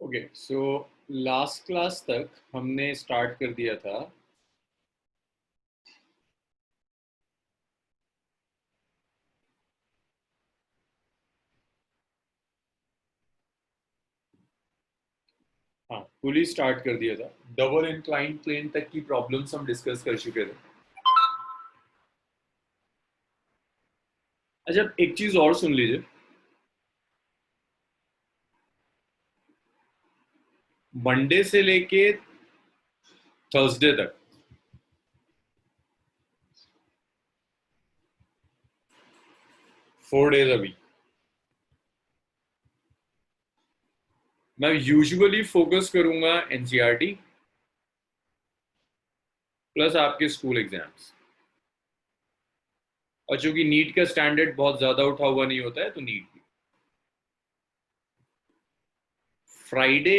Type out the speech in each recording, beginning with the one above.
Okay, so last class तक हमने start कर दिया था हाँ, फुली स्टार्ट कर दिया था। डबल इंक्लाइंड प्लेन तक की प्रॉब्लम्स हम डिस्कस कर चुके थे। अच्छा, एक चीज और सुन लीजिए। मंडे से लेके थर्सडे तक 4 days अभी मैं यूजुअली फोकस करूंगा एनसीईआरटी प्लस आपके स्कूल एग्जाम्स। और चूंकि नीट का स्टैंडर्ड बहुत ज्यादा उठा हुआ नहीं होता है तो नीट भी। फ्राइडे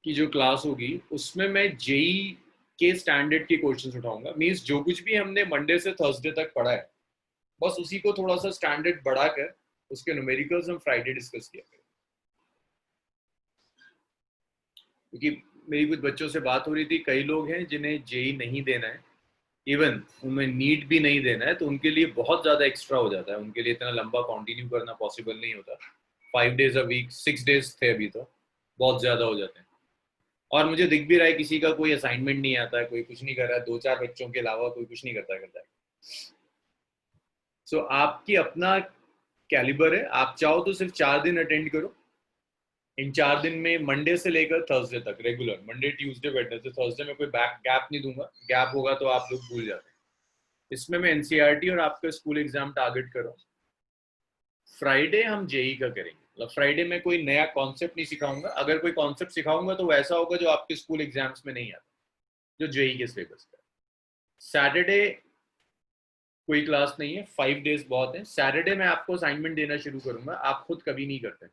की जो क्लास होगी उसमें मैं जेई के स्टैंडर्ड के क्वेश्चंस उठाऊंगा। मींस जो कुछ भी हमने मंडे से थर्सडे तक पढ़ा है बस उसी को थोड़ा सा स्टैंडर्ड बढ़ाकर उसके न्यूमेरिकल्स हम फ्राइडे डिस्कस किया करें। क्योंकि मेरी कुछ बच्चों से बात हो रही थी, कई लोग हैं जिन्हें जेई नहीं देना है, इवन उन्हें नीट भी नहीं देना है, तो उनके लिए बहुत ज्यादा एक्स्ट्रा हो जाता है। उनके लिए इतना लंबा कंटिन्यू करना पॉसिबल नहीं होता। 5 days अ वीक, 6 days थे अभी, तो बहुत ज्यादा हो जाते हैं। और मुझे दिख भी रहा है किसी का कोई असाइनमेंट नहीं आता है, कोई कुछ नहीं कर रहा है, 2-4 बच्चों के अलावा कोई कुछ नहीं करता है। सो आपकी अपना कैलिबर है। आप चाहो तो सिर्फ 4 दिन अटेंड करो। इन 4 दिन में मंडे से लेकर थर्सडे तक regular, Monday Tuesday Wednesday Thursday में कोई बैक गैप नहीं दूंगा। गैप होगा तो आप लोग भूल जाते हैं। इसमें मैं एनसीईआरटी और आपका स्कूल एग्जाम टारगेट कर रहा हूँ। फ्राइडे हम जेई का करेंगे। मतलब फ्राइडे में कोई नया कॉन्सेप्ट नहीं सिखाऊंगा। अगर कोई कॉन्सेप्ट सिखाऊंगा तो वैसा होगा जो आपके स्कूल एग्जाम्स में नहीं आता, जो जेई के सिलेबस का। सैटरडे कोई क्लास नहीं है, 5 days बहुत है। सैटरडे में आपको असाइनमेंट देना शुरू करूंगा, आप खुद कभी नहीं करते।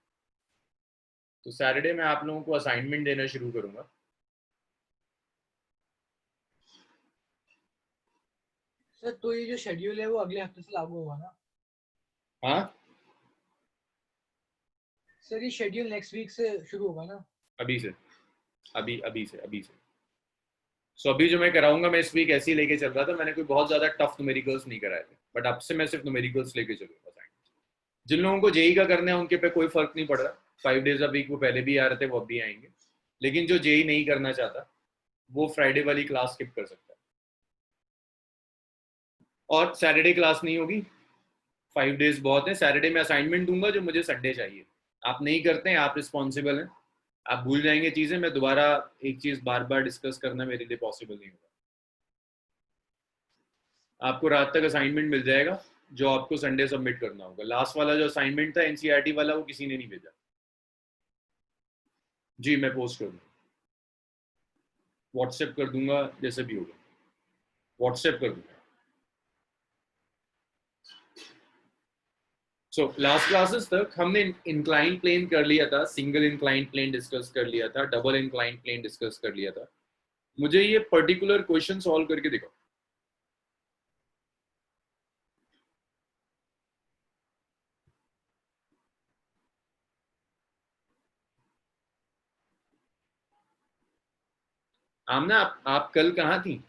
तो सैटरडे में आप लोगों को असाइनमेंट देना शुरू करूंगा। सर तो ये जो शेड्यूल है वो अगले हफ्ते से लागू होगा ना? हाँ, सर ये शेड्यूल नेक्स्ट वीक से शुरू होगा ना? अभी से, अभी से। सो अभी जो मैं कराऊंगा, मैं इस वीक ऐसे ही लेके चल रहा था। मैंने कोई बहुत ज्यादा टफ न्यूमेरिकल्स नहीं कराए थे, बट अब से मैं सिर्फ न्यूमेरिकल्स लेके चलूंगा। जिन लोगों को जेई का करना है उनके पे कोई फर्क नहीं पड़ रहा। 5 days अ वीक वो पहले भी आ रहे थे, वो अब भी आएंगे। लेकिन जो जेई नहीं करना चाहता वो फ्राइडे वाली क्लास स्किप कर सकता है। और सैटरडे क्लास नहीं होगी। 5 days बहुत है। सैटरडे में असाइनमेंट दूंगा जो मुझे संडे चाहिए। आप नहीं करते हैं, आप रिस्पॉन्सिबल हैं। आप भूल जाएंगे चीजें। मैं दोबारा एक चीज बार बार डिस्कस करना मेरे लिए पॉसिबल नहीं होगा। आपको रात तक असाइनमेंट मिल जाएगा जो आपको संडे सबमिट करना होगा। लास्ट वाला जो असाइनमेंट था एनसीईआरटी वाला, वो किसी ने नहीं भेजा। जी, मैं पोस्ट कर दूंगा, व्हाट्सएप कर दूंगा, जैसे भी होगा व्हाट्सएप कर दूंगा। सो लास्ट क्लासेस तक हमने इंक्लाइन प्लेन कर लिया था, सिंगल इंक्लाइन प्लेन डिस्कस कर लिया था, डबल इंक्लाइन प्लेन डिस्कस कर लिया था। मुझे ये पर्टिकुलर क्वेश्चन सॉल्व करके दिखाओ। आमना, आप कल कहाँ थी?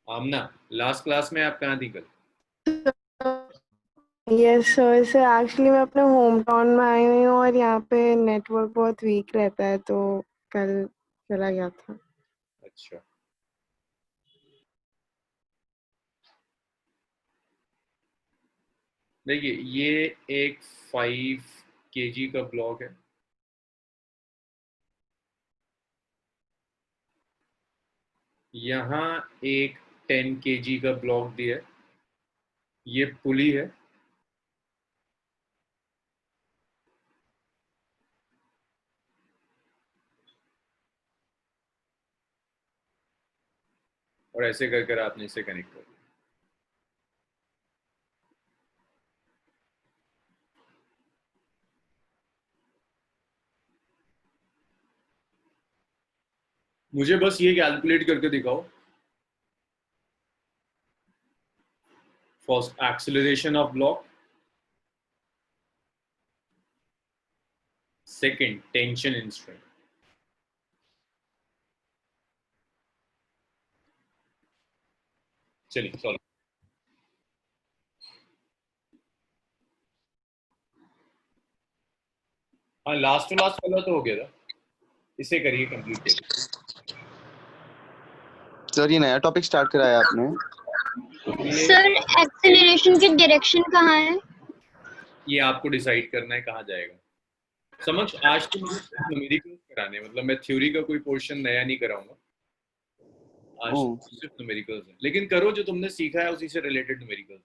आमना, लास्ट क्लास में आप कहाँ थी कल? Yes sir. सर एक्चुअली मैं अपने होम टाउन में आई हुई हूँ और यहाँ पे नेटवर्क बहुत वीक रहता है, तो कल चला गया था। अच्छा, देखिए ये एक 5 kg का ब्लॉक है। यहाँ एक 10 kg का ब्लॉक दिया है। ये पुली है। और ऐसे कर कर आपने इसे कनेक्ट कर दिया। मुझे बस ये कैलकुलेट करके दिखाओ, First, acceleration of block. Second, tension in string. चलिए सॉल्व. हाँ, लास्ट टू लास्ट वाला तो हो गया था. इसे करिए कंप्लीट करिए. सर ये नया टॉपिक स्टार्ट कराया आपने. सर एक्सेलरेशन की डायरेक्शन कहाँ है? ये आपको डिसाइड करना है कहाँ जाएगा. समझ, आज तो मुझे सिर्फ न्यूमेरिकल्स कराने, मतलब मैं थ्योरी का कोई पोर्शन नया नहीं कराऊंगा. आज सिर्फ न्यूमेरिकल्स है, लेकिन करो जो तुमने सीखा है उसी से रिलेटेड न्यूमेरिकल्स.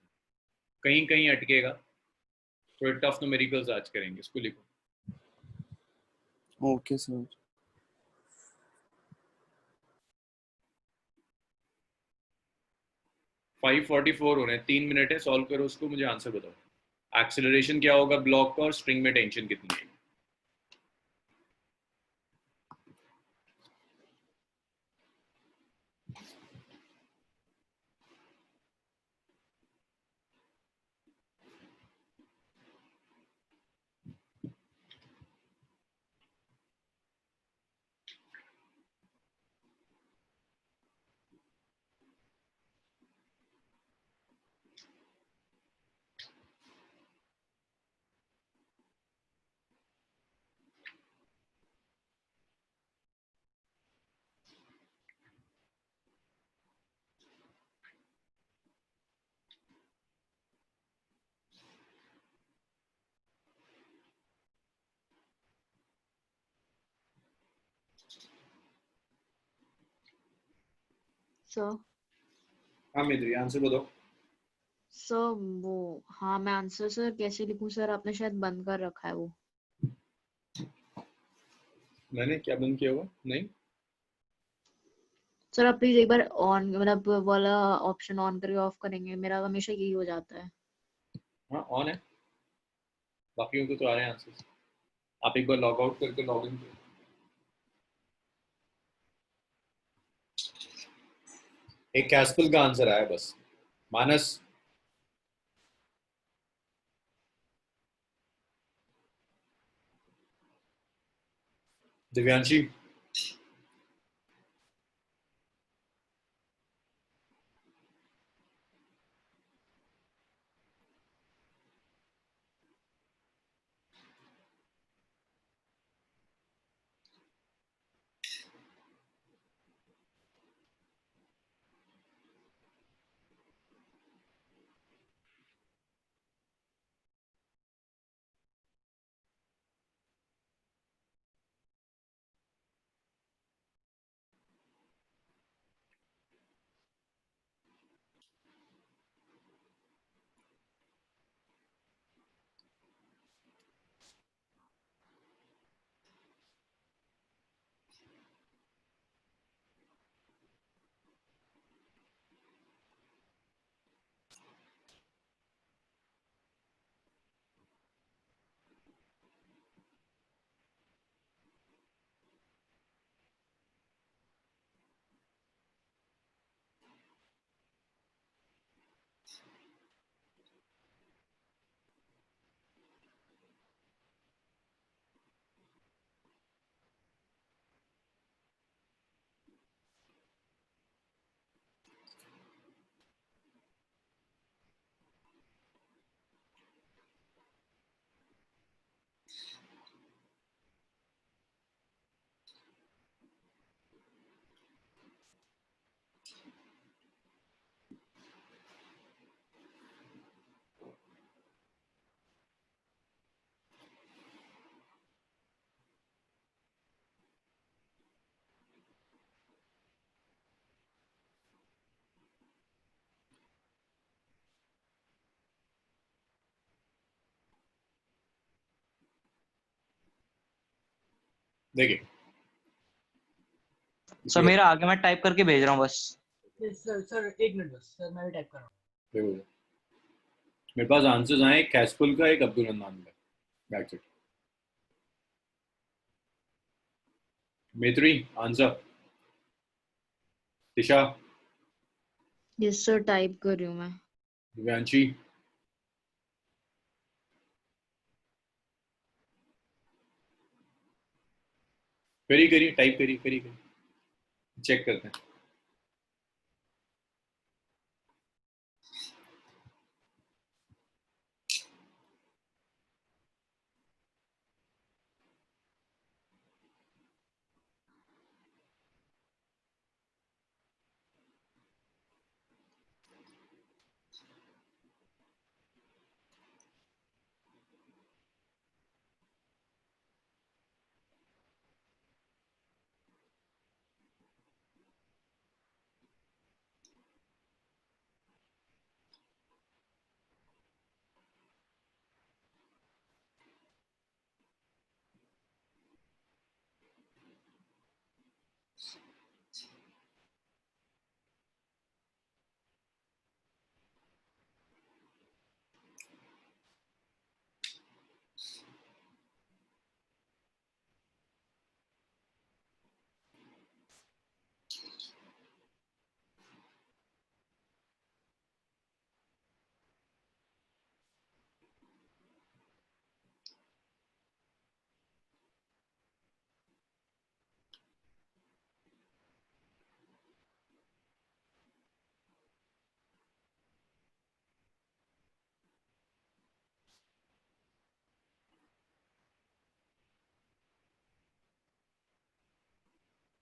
कहीं कहीं अटकेगा, थोड़े टफ न्यूमेरिकल्स आज करेंगे. इसको लिखो. Okay sir. 5:44 हो रहे हैं, 3 मिनट है. सॉल्व करो उसको, मुझे आंसर बताओ. एक्सेलरेशन क्या होगा ब्लॉक का और स्ट्रिंग में टेंशन कितनी है? सर हाँ मिद्री, आंसर बताओ. सर वो हाँ मैं आंसर सर कैसे लिखूं सर? आपने शायद बंद कर रखा है वो. मैंने क्या बंद किया हुआ? नहीं. सर आप प्लीज एक बार ऑन मतलब वाला ऑप्शन ऑन करके ऑफ करेंगे? मेरा हमेशा यही हो जाता है. हाँ ऑन है, बाकियों को तो आ रहे हैं आंसर. आप एक बार लॉग आउट करके लॉग इन करो. एक कैस्पल का आंसर आया बस. मानस, दिव्यांशी, देखिए. सर मेरा आगे मैं टाइप करके भेज रहा हूँ बस. सर सर एक मिनट बस सर, मैं भी टाइप कर रहा हूँ. देखो, मेरे पास आंसर्स आए. एक कैस्पल का, एक अब्दुल रहमान का. That's it. मैत्री, आंसर. दिशा, यस सर टाइप कर रही हूँ मैं. दिव्यांशी, करिए टाइप करिए, चेक करते हैं।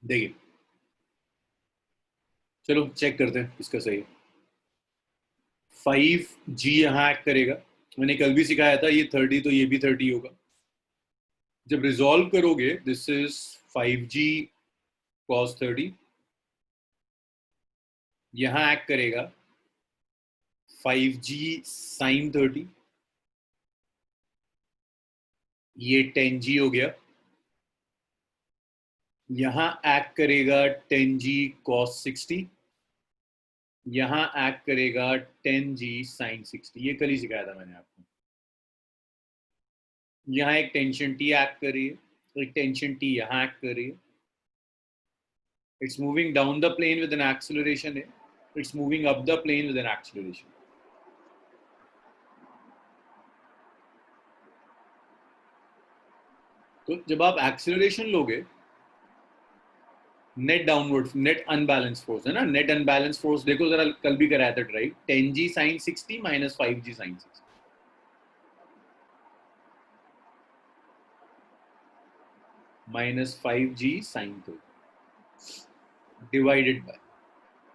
देखिए, चलो चेक करते हैं इसका सही है। 5G यहाँ एक्ट करेगा, मैंने कल भी सिखाया था, ये 30 तो ये भी 30 होगा। जब रिजॉल्व करोगे, दिस इज 5G cos 30, यहाँ एक्ट करेगा 5G sin 30, ये 10G हो गया। यहाँ एक्ट करेगा 10G cos 60, यहाँ एक्ट करेगा 10G sin 60, ये कल ही सिखाया था मैंने आपको। यहाँ एक टेंशन T एक्ट कर रही है, एक टेंशन T यहाँ एक्ट कर रही है। It's moving down the plane with an acceleration A, it's moving up the plane with an acceleration. तो जब आप एक्सेलरेशन लोगे, net downward, net unbalance force है ना, नेट अनबैलेंस फोर्स देखो जरा, कल भी कराया था drive, 10G sin 60 minus 5G sin 60 minus 5G sin 30 divided by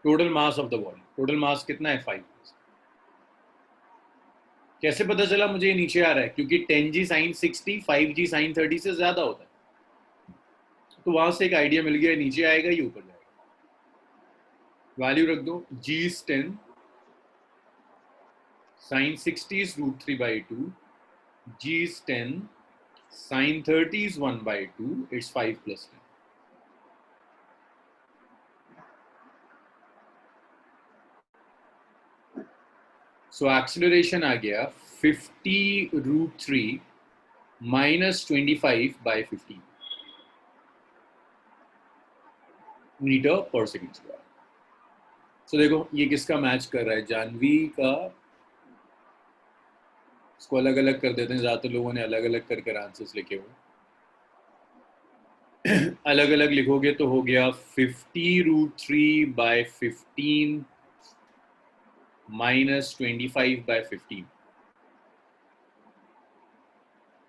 total mass of the body. total mass कितना है? 5. कैसे पता चला मुझे ये नीचे आ रहा है? क्योंकि 10G sin 60 5G sin 30 से ज्यादा होता है, तो वहां से एक आइडिया मिल गया, नीचे आएगा ये ऊपर जाएगा। वैल्यू रख दो, G is 10, sin 60 is √3/2, G is 10, sin 30 is 1/2, it's 5 plus 10. So acceleration आ गया 50√3 minus 25/15 मीटर पर सेकेंड स्क्वायर। सो देखो ये किसका मैच कर रहा है? जानवी का। इसको अलग अलग कर देते हैं, ज्यादातर लोगों ने अलग अलग कर आंसर्स लिखे हुए। अलग अलग लिखोगे तो हो गया 50√3/15 minus 25/15.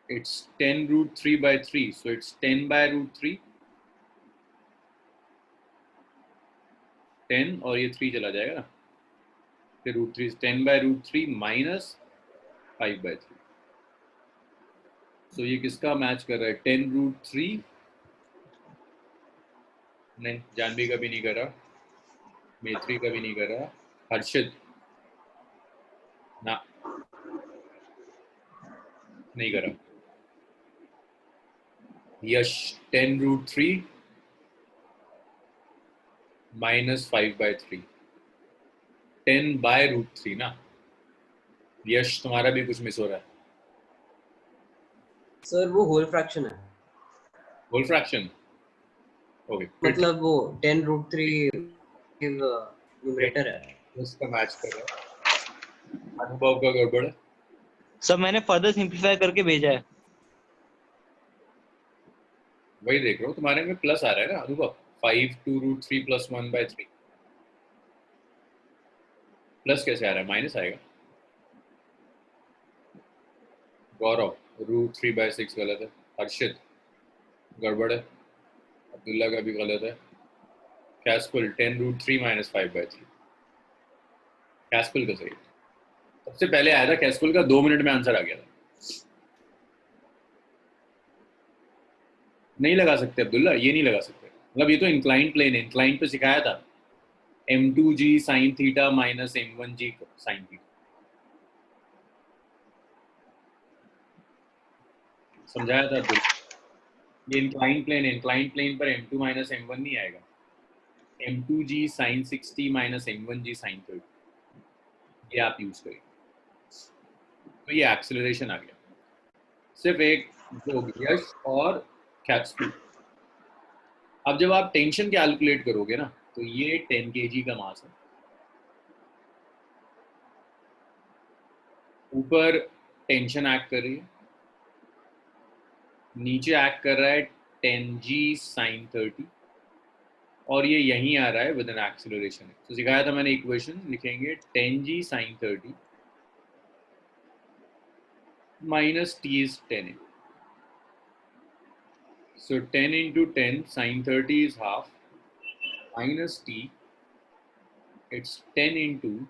It's 10√3/3, so it's 10/√3. 10 और ये 3 चला जाएगा ना, फिर √3 10/√3 minus 5/3. So ये किसका मैच कर रहा है? 10√3। नहीं, जानवी का भी नहीं करा, मेत्री का भी नहीं करा, हर्षित ना नहीं करा, यश 10√3 minus 5/3, 10/√3 ना। यश तुम्हारा भी कुछ मिस हो रहा है। सर वो होल फ्रैक्शन है। होल फ्रैक्शन, ओके, मतलब वो 10√3 न्यूमरेटर है, उसका मैच कर रहा है। अनुभव का गड़बड़ है। सर मैंने फर्दर सिंप्लीफाई करके भेजा है। वही देख रहा हूँ, तुम्हारे में प्लस आ रहा है ना अनुभव, 5 2√3 + 1/3। प्लस कैसे आ रहा है, माइनस आएगा। गौरव √3/6 गलत है। हर्षित गड़बड़ है। अब्दुल्ला का भी गलत है। कैस्पल 10√3 - 5/3। कैस्पल का सही है। सबसे पहले आया था कैस्पल का, 2 मिनट में आंसर आ गया था। नहीं लगा सकते अब्दुल्ला, ये नहीं लगा सकते, मतलब ये तो इंक्लाइन प्लेन है। इंक्लाइन पे सिखाया था m2g sin theta minus m1g sin theta, समझाया था अब्दुल्ला। ये इंक्लाइन प्लेन है, इंक्लाइन प्लेन पर m2 - m1 नहीं आएगा। m2g sin 60 minus m1g sin 30, ये आप यूज करेंगे तो ये एक्सेलरेशन आ गया। सिर्फ एक जो यश और कैप्सूल। अब जब आप टेंशन कैलकुलेट करोगे ना, तो ये 10 kg का मास है, ऊपर टेंशन एक्ट कर रही है, नीचे एक्ट कर रहा है 10g sin 30, और ये यहीं आ रहा है विद एन एक्सेलरेशन। तो सिखाया था मैंने, इक्वेशन लिखेंगे 10g sin 30 minus t is 10. So 10 into 10 sin 30 is half, minus t, it's 10 into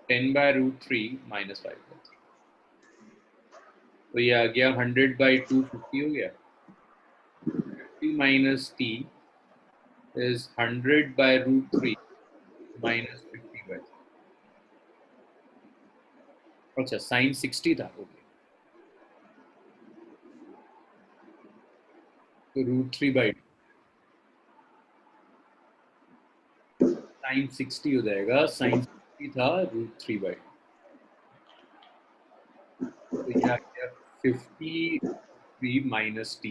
10/√3 minus 5/3। तो ये आ गया 100/250 हो गया। 50 minus t is 100/√3 minus 50/3। अच्छा, sin 60 था, ओके, तो √3/2 sin 60 हो जाएगा। sin 60 था √3/2, तो ये आ गया 53 minus t।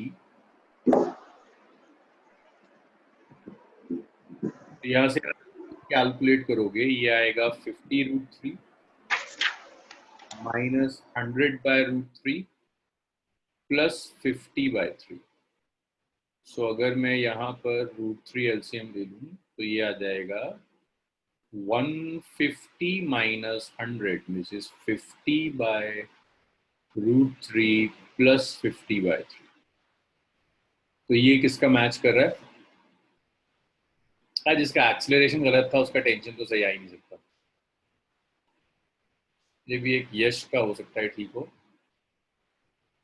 यहाँ से कैलकुलेट करोगे, ये आएगा 50√3 माइनस 100/√3 प्लस 50/3। सो अगर मैं यहाँ पर √3 एलसीएम ले लूँ तो ये आ जाएगा 150 माइनस 100 विच इज 50/√3 प्लस 50/3। तो ये किसका मैच कर रहा है? जिसका एक्सीलरेशन गलत था उसका टेंशन तो सही आ ही नहीं सकता। ये भी एक यश का हो सकता है, ठीक हो।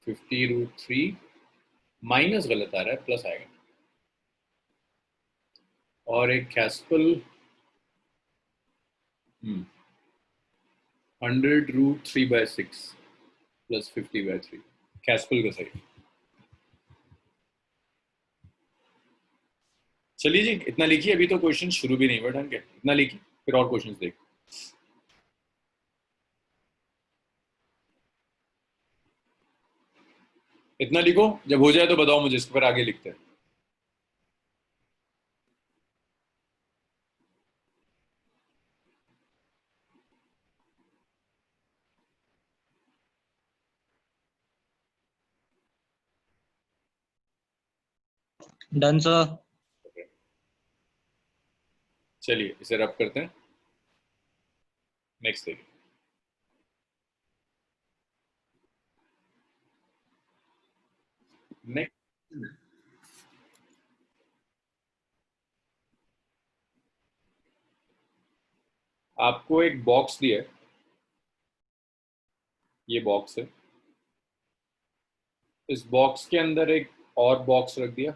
50√3 माइनस गलत आ रहा है, प्लस आएगा। और एक कैस्पल 100√3/6 प्लस 50/3, कैस्पल का सही। चलिए जी, इतना लिखिए, अभी तो क्वेश्चन शुरू भी नहीं हुआ ढंग के, इतना लिखिए, फिर और क्वेश्चंस देख। इतना लिखो, जब हो जाए तो बताओ मुझे, इसके पर आगे लिखते हैं। Done sir. चलिए इसे रब करते हैं, नेक्स्ट देखिए। नेक्स्ट आपको एक बॉक्स दिया है, ये बॉक्स है, इस बॉक्स के अंदर एक और बॉक्स रख दिया,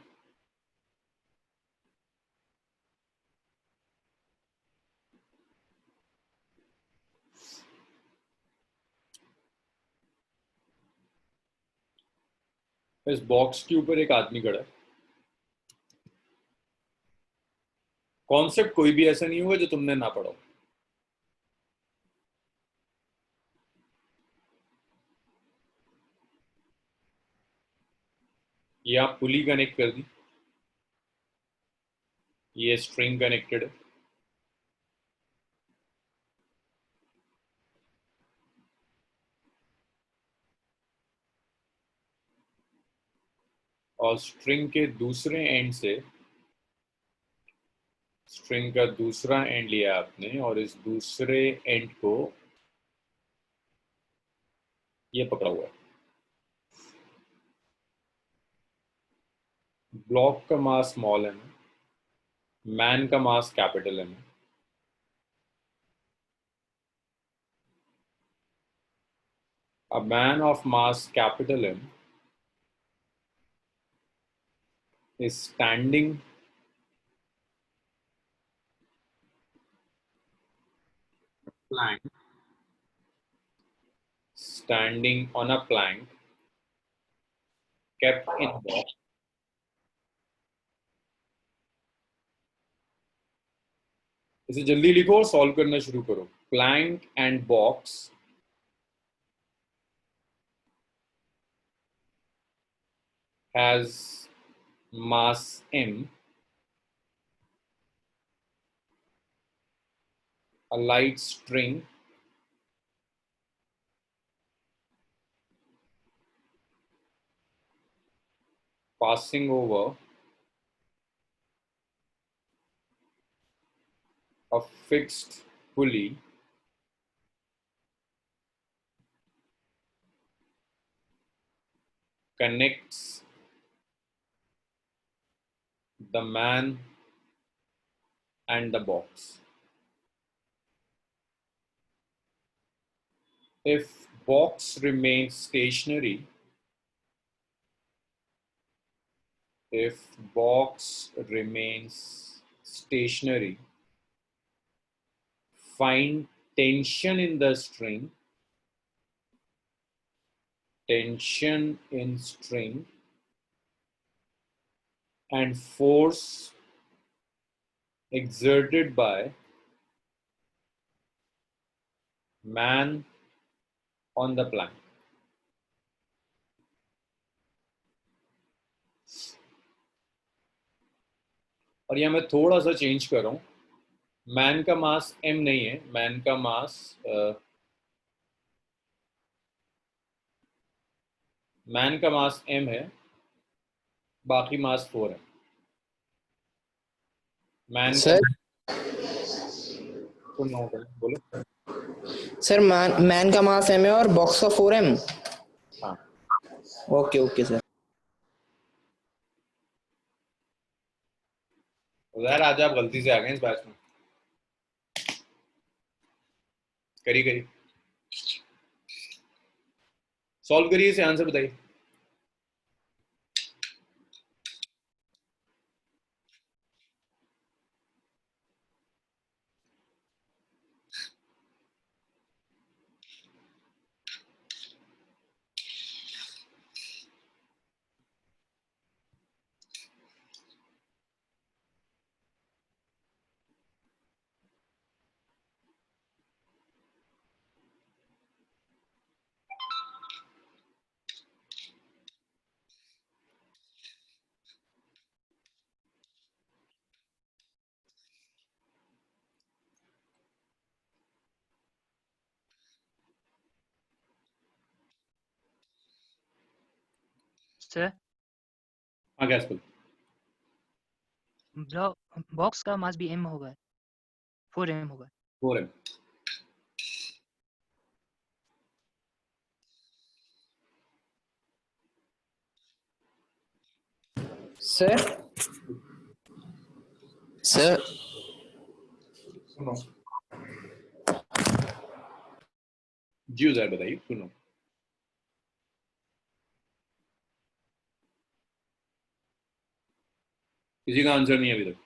इस बॉक्स के ऊपर एक आदमी खड़ा है। कॉन्सेप्ट कोई भी ऐसा नहीं होगा जो तुमने ना पढ़ा हो। ये आप पुली कनेक्ट कर दी, ये स्ट्रिंग कनेक्टेड है, और स्ट्रिंग के दूसरे एंड से, स्ट्रिंग का दूसरा एंड लिया आपने और इस दूसरे एंड को ये पकड़ा हुआ है। ब्लॉक का मास स्मॉल एम है, मैन का मास कैपिटल एम है। A man of mass capital M is standing on a plank kept in box. इसे जल्दी लिखो और सॉल्व करना शुरू करो। Plank and box has mass M, a light string passing over a fixed pulley connects the man and the box. If box remains stationary, find tension in the string, and force exerted by man on the plank. और यह मैं थोड़ा सा change कर रहा हूं, man का मास m नहीं है, मैन का मास m है, बाकी मास 4 है। मैन सर बोलो। सर मैन का मास m है और बॉक्स का 4m। हाँ ओके ओके सर। यार आज आप गलती से आ गए इस बैच में। करी सॉल्व करिए, इसे आंसर बताइए। सर हाँ गैस बोल। बॉक्स का मास भी m होगा, 4m होगा। 4m। सर सुनो जी उधर बताइए। सुनो किसी का आंसर नहीं है अभी तक।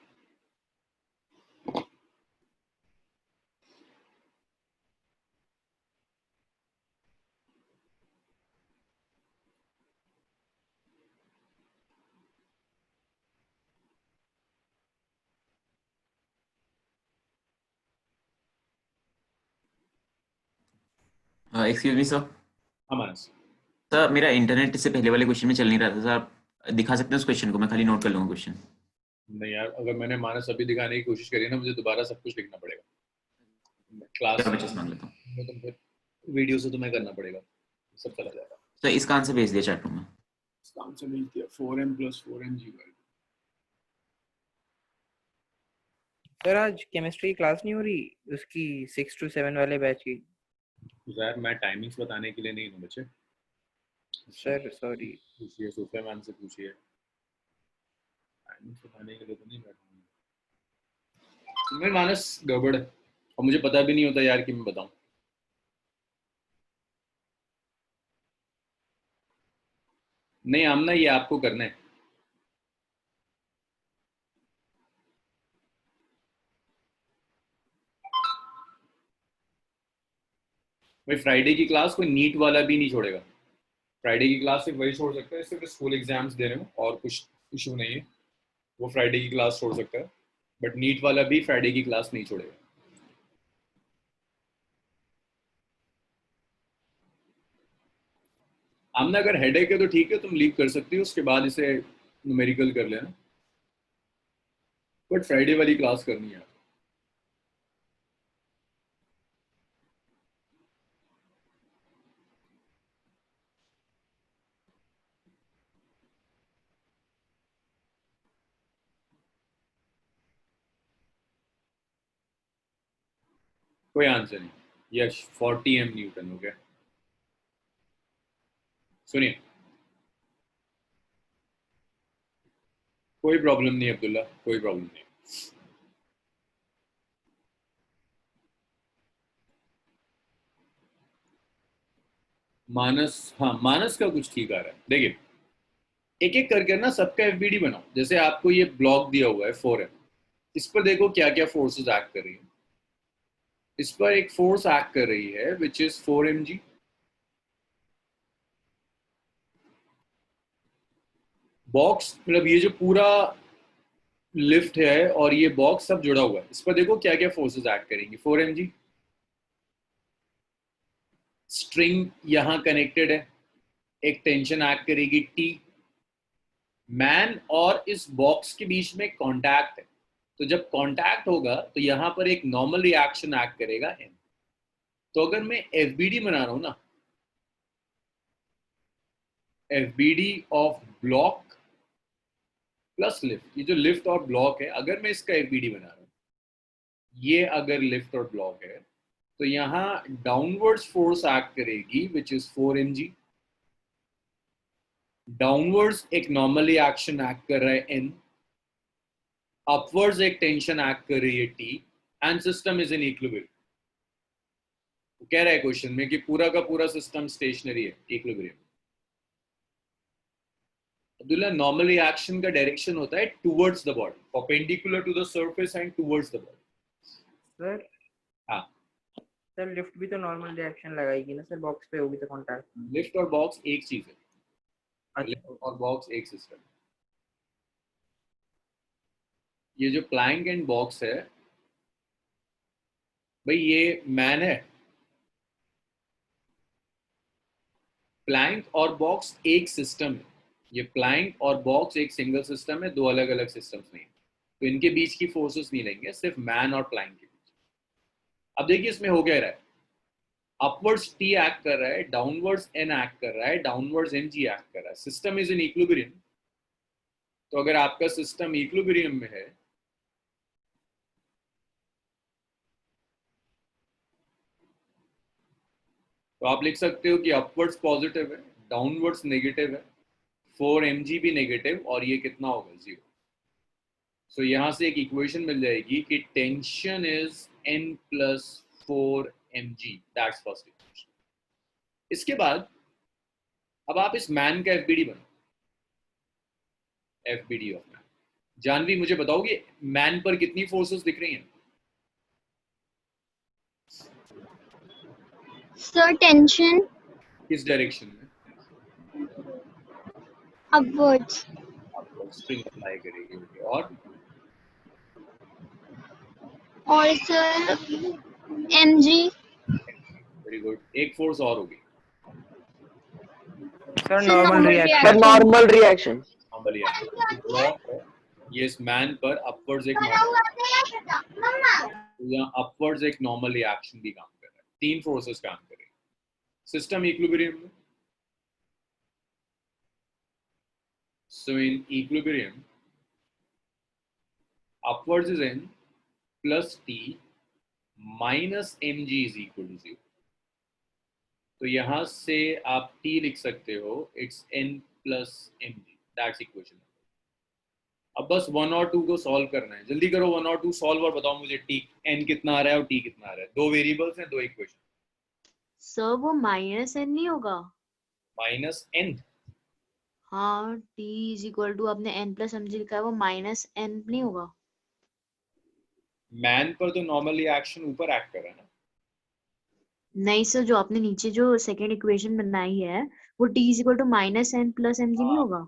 Excuse me sir. हाँ मानस। सर मेरा इंटरनेट इससे पहले वाले क्वेश्चन में चल नहीं रहा था सर, आप दिखा सकते हैं उस क्वेश्चन को? मैं खाली नोट कर लूँगा क्वेश्चन। नहीं यार, अगर मैंने मानस अभी दिखाने की कोशिश करी ना, मुझे दोबारा सब कुछ लिखना पड़ेगा क्लास में। मांग लेता हूँ तो फिर वीडियो से तुम्हें करना पड़ेगा, सब चला जाएगा। सर इसका आंसर भेज दिया चैट रूम में। आंसर नहीं किया 4m + 4mg सर आज केमिस्ट्री की क्लास नहीं हो रही उसकी 6 to 7 वाले बैच की। यार मैं टाइमिंग्स बताने के लिए नहीं हूँ बच्चे। Sir sorry. पूछिए सोफिया मैम से पूछिए, टाइमिंग्स बताने के लिए तो नहीं बैठा। मेरे मानस गड़बड़ है और मुझे पता भी नहीं होता यार कि मैं बताऊं। नहीं आमना ये आपको करना है। भाई फ्राइडे की क्लास कोई नीट वाला भी नहीं छोड़ेगा। फ्राइडे की क्लास सिर्फ वही छोड़ सकता है सिर्फ स्कूल एग्जाम्स दे रहे हो और कुछ इशू नहीं है, वो फ्राइडे की क्लास छोड़ सकता है, बट नीट वाला भी फ्राइडे की क्लास नहीं छोड़ेगा। आमना अगर हेडेक है तो ठीक है, तुम लीव कर सकती हो, उसके बाद इसे न्यूमेरिकल कर लेना, बट फ्राइडे वाली क्लास करनी है। कोई आंसर नहीं। यश 40m न्यूटन हो गया। सुनिए, कोई प्रॉब्लम नहीं अब्दुल्ला, कोई प्रॉब्लम नहीं। मानस, हाँ मानस का कुछ ठीक आ रहा है। देखिए एक एक करके ना सबका एफबीडी बनाओ। जैसे आपको ये ब्लॉक दिया हुआ है 4m, इस पर देखो क्या क्या फोर्सेस एक्ट कर रही है। इस पर एक फोर्स एक्ट कर रही है विच इज 4mg। बॉक्स मतलब ये जो पूरा लिफ्ट है और ये बॉक्स सब जुड़ा हुआ है, इस पर देखो क्या क्या फोर्सेस एक्ट करेंगी। 4mg। स्ट्रिंग यहां कनेक्टेड है, एक टेंशन एक्ट करेगी T। मैन और इस बॉक्स के बीच में कांटेक्ट है, तो जब कांटेक्ट होगा तो यहां पर एक नॉर्मल रिएक्शन एक्ट करेगा M। तो अगर मैं एफबीडी बना रहा हूं ना, FBD of block plus lift, ये जो लिफ्ट और ब्लॉक है अगर मैं इसका एफबीडी बना रहा हूं, ये अगर लिफ्ट और ब्लॉक है तो यहां डाउनवर्ड्स फोर्स एक्ट करेगी विच इज 4mg। डाउनवर्ड्स एक नॉर्मली एक्शन एक्ट कर रहा है N, अपवर्ड्स एक टेंशन एक्ट कर रही है T, and system is in equilibrium. कह रहा है क्वेश्चन में कि पूरा का पूरा सिस्टम स्टेशनरी है, इक्विलिब्रियम। अब्दुल्ला नॉर्मल रिएक्शन का डायरेक्शन होता है towards the body, perpendicular to the surface and towards the body. Sir हाँ सर लिफ्ट भी तो नॉर्मल रिएक्शन लगाएगी ना सर, बॉक्स पे होगी तो कांटेक्ट। लिफ्ट और बॉक्स एक चीज है, अच्छा लिफ्ट और बॉक्स एक सिस्टम। ये जो प्लैंक एंड बॉक्स है भाई, ये मैन है। प्लैंक और बॉक्स एक सिस्टम है। ये प्लैंक और बॉक्स एक सिंगल सिस्टम है, दो अलग अलग सिस्टम्स नहीं है, तो इनके बीच की फोर्सेस नहीं लेंगे, सिर्फ मैन और प्लैंक के बीच। अब देखिए इसमें हो क्या रहा है, अपवर्ड्स T एक्ट कर रहा है, डाउनवर्ड्स N एक्ट कर रहा है, डाउनवर्ड्स Mg एक्ट कर रहा है। System is in equilibrium. तो अगर आपका सिस्टम इक्विलिब्रियम में है तो आप लिख सकते हो कि अपवर्ड्स पॉजिटिव है, डाउनवर्ड्स नेगेटिव है, 4mg भी नेगेटिव, और ये कितना होगा 0। सो यहां से एक इक्वेशन मिल जाएगी कि tension is N + 4mg। That's first equation. इसके बाद अब आप इस मैन का एफबीडी बनाओ, एफबीडी ऑफ मैन। जानवी मुझे बताओगे मैन पर कितनी फोर्सेस दिख रही हैं? सर टेंशन किस डायरेक्शन में? अपवर्ड्स। स्ट्रिंग अप्लाई करेगी। और सर mg। Very good. एक फोर्स और होगी, sir sir normal normal reaction. reaction। Normal reaction. Normal reaction. Block है ये, इस मैन पर अपवर्ड्स एक यहाँ अपवर्ड्स एक नॉर्मल रिएक्शन भी काम कर रहा है। 3 फोर्सेस काम कर रही है। सिस्टम इक्विलिब्रियम में, So in equilibrium, upwards is n plus t minus mg is equal to 0. तो यहां से आप t लिख सकते हो, it's n plus mg. That's equation. अब बस 1 और 2 को सॉल्व करना है. जल्दी करो 1 और 2 सॉल्व और बताओ मुझे t n कितना आ रहा है और t कितना आ रहा है. दो वेरिएबल्स हैं, दो इक्वेशन. सर वो माइनस एन नहीं होगा? Minus n. हाँ, t इज इक्वल टू आपने n प्लस एम जी लिखा है, वो माइनस n नहीं होगा? मैन पर तो नॉर्मली एक्शन ऊपर एक्ट कर रहा है ना. नहीं सर, जो आपने नीचे जो सेकेंड इक्वेशन बनाई है वो t is equal to minus N plus M G नहीं हाँ. होगा?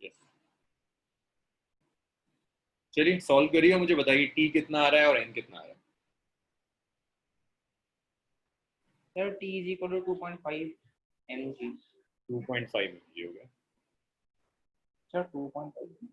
Yes. चलिए सॉल्व करिए, मुझे बताइए t कितना आ रहा है और n कितना आ रहा है. Sir t is equal to 2.5 mg. 2.5 mg हो गया. सर 2.5.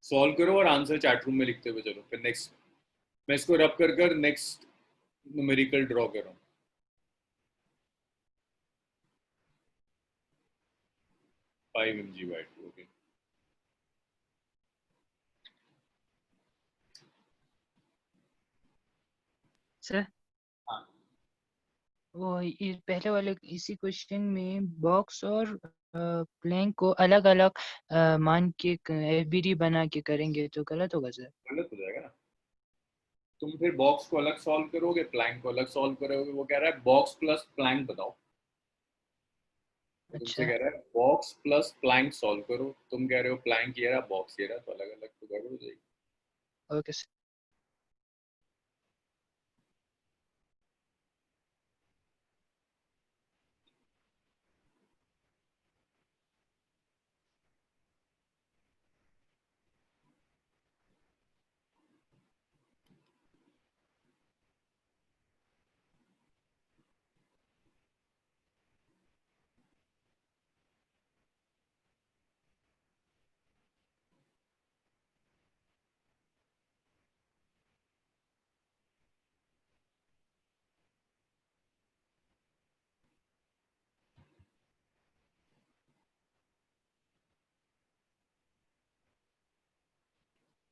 सॉल्व करो और आंसर चैट रूम में लिखते हुए चलो. फिर नेक्स्ट मैं इसको रब कर कर नेक्स्ट न्यूमेरिकल ड्रॉ कर रहा हूँ. 5 mg/2. ओके. सर हाँ. वो ये पहले वाले इसी क्वेश्चन में बॉक्स और प्लैंक को अलग अलग मान के एफबीडी बना के करेंगे तो गलत होगा सर? गलत हो जाएगा ना. तुम फिर बॉक्स को अलग सॉल्व करोगे, प्लैंक को अलग सॉल्व करोगे. वो कह रहा है बॉक्स प्लस प्लैंक बताओ. तो तुमसे अच्छा कह रहा है बॉक्स प्लस प्लैंक सॉल्व करो. तुम कह रहे हो प्लैंक ये रहा, बॉक्स ये रहा, तो अलग अलग तो गड़बड़ हो जाएगी. Okay sir.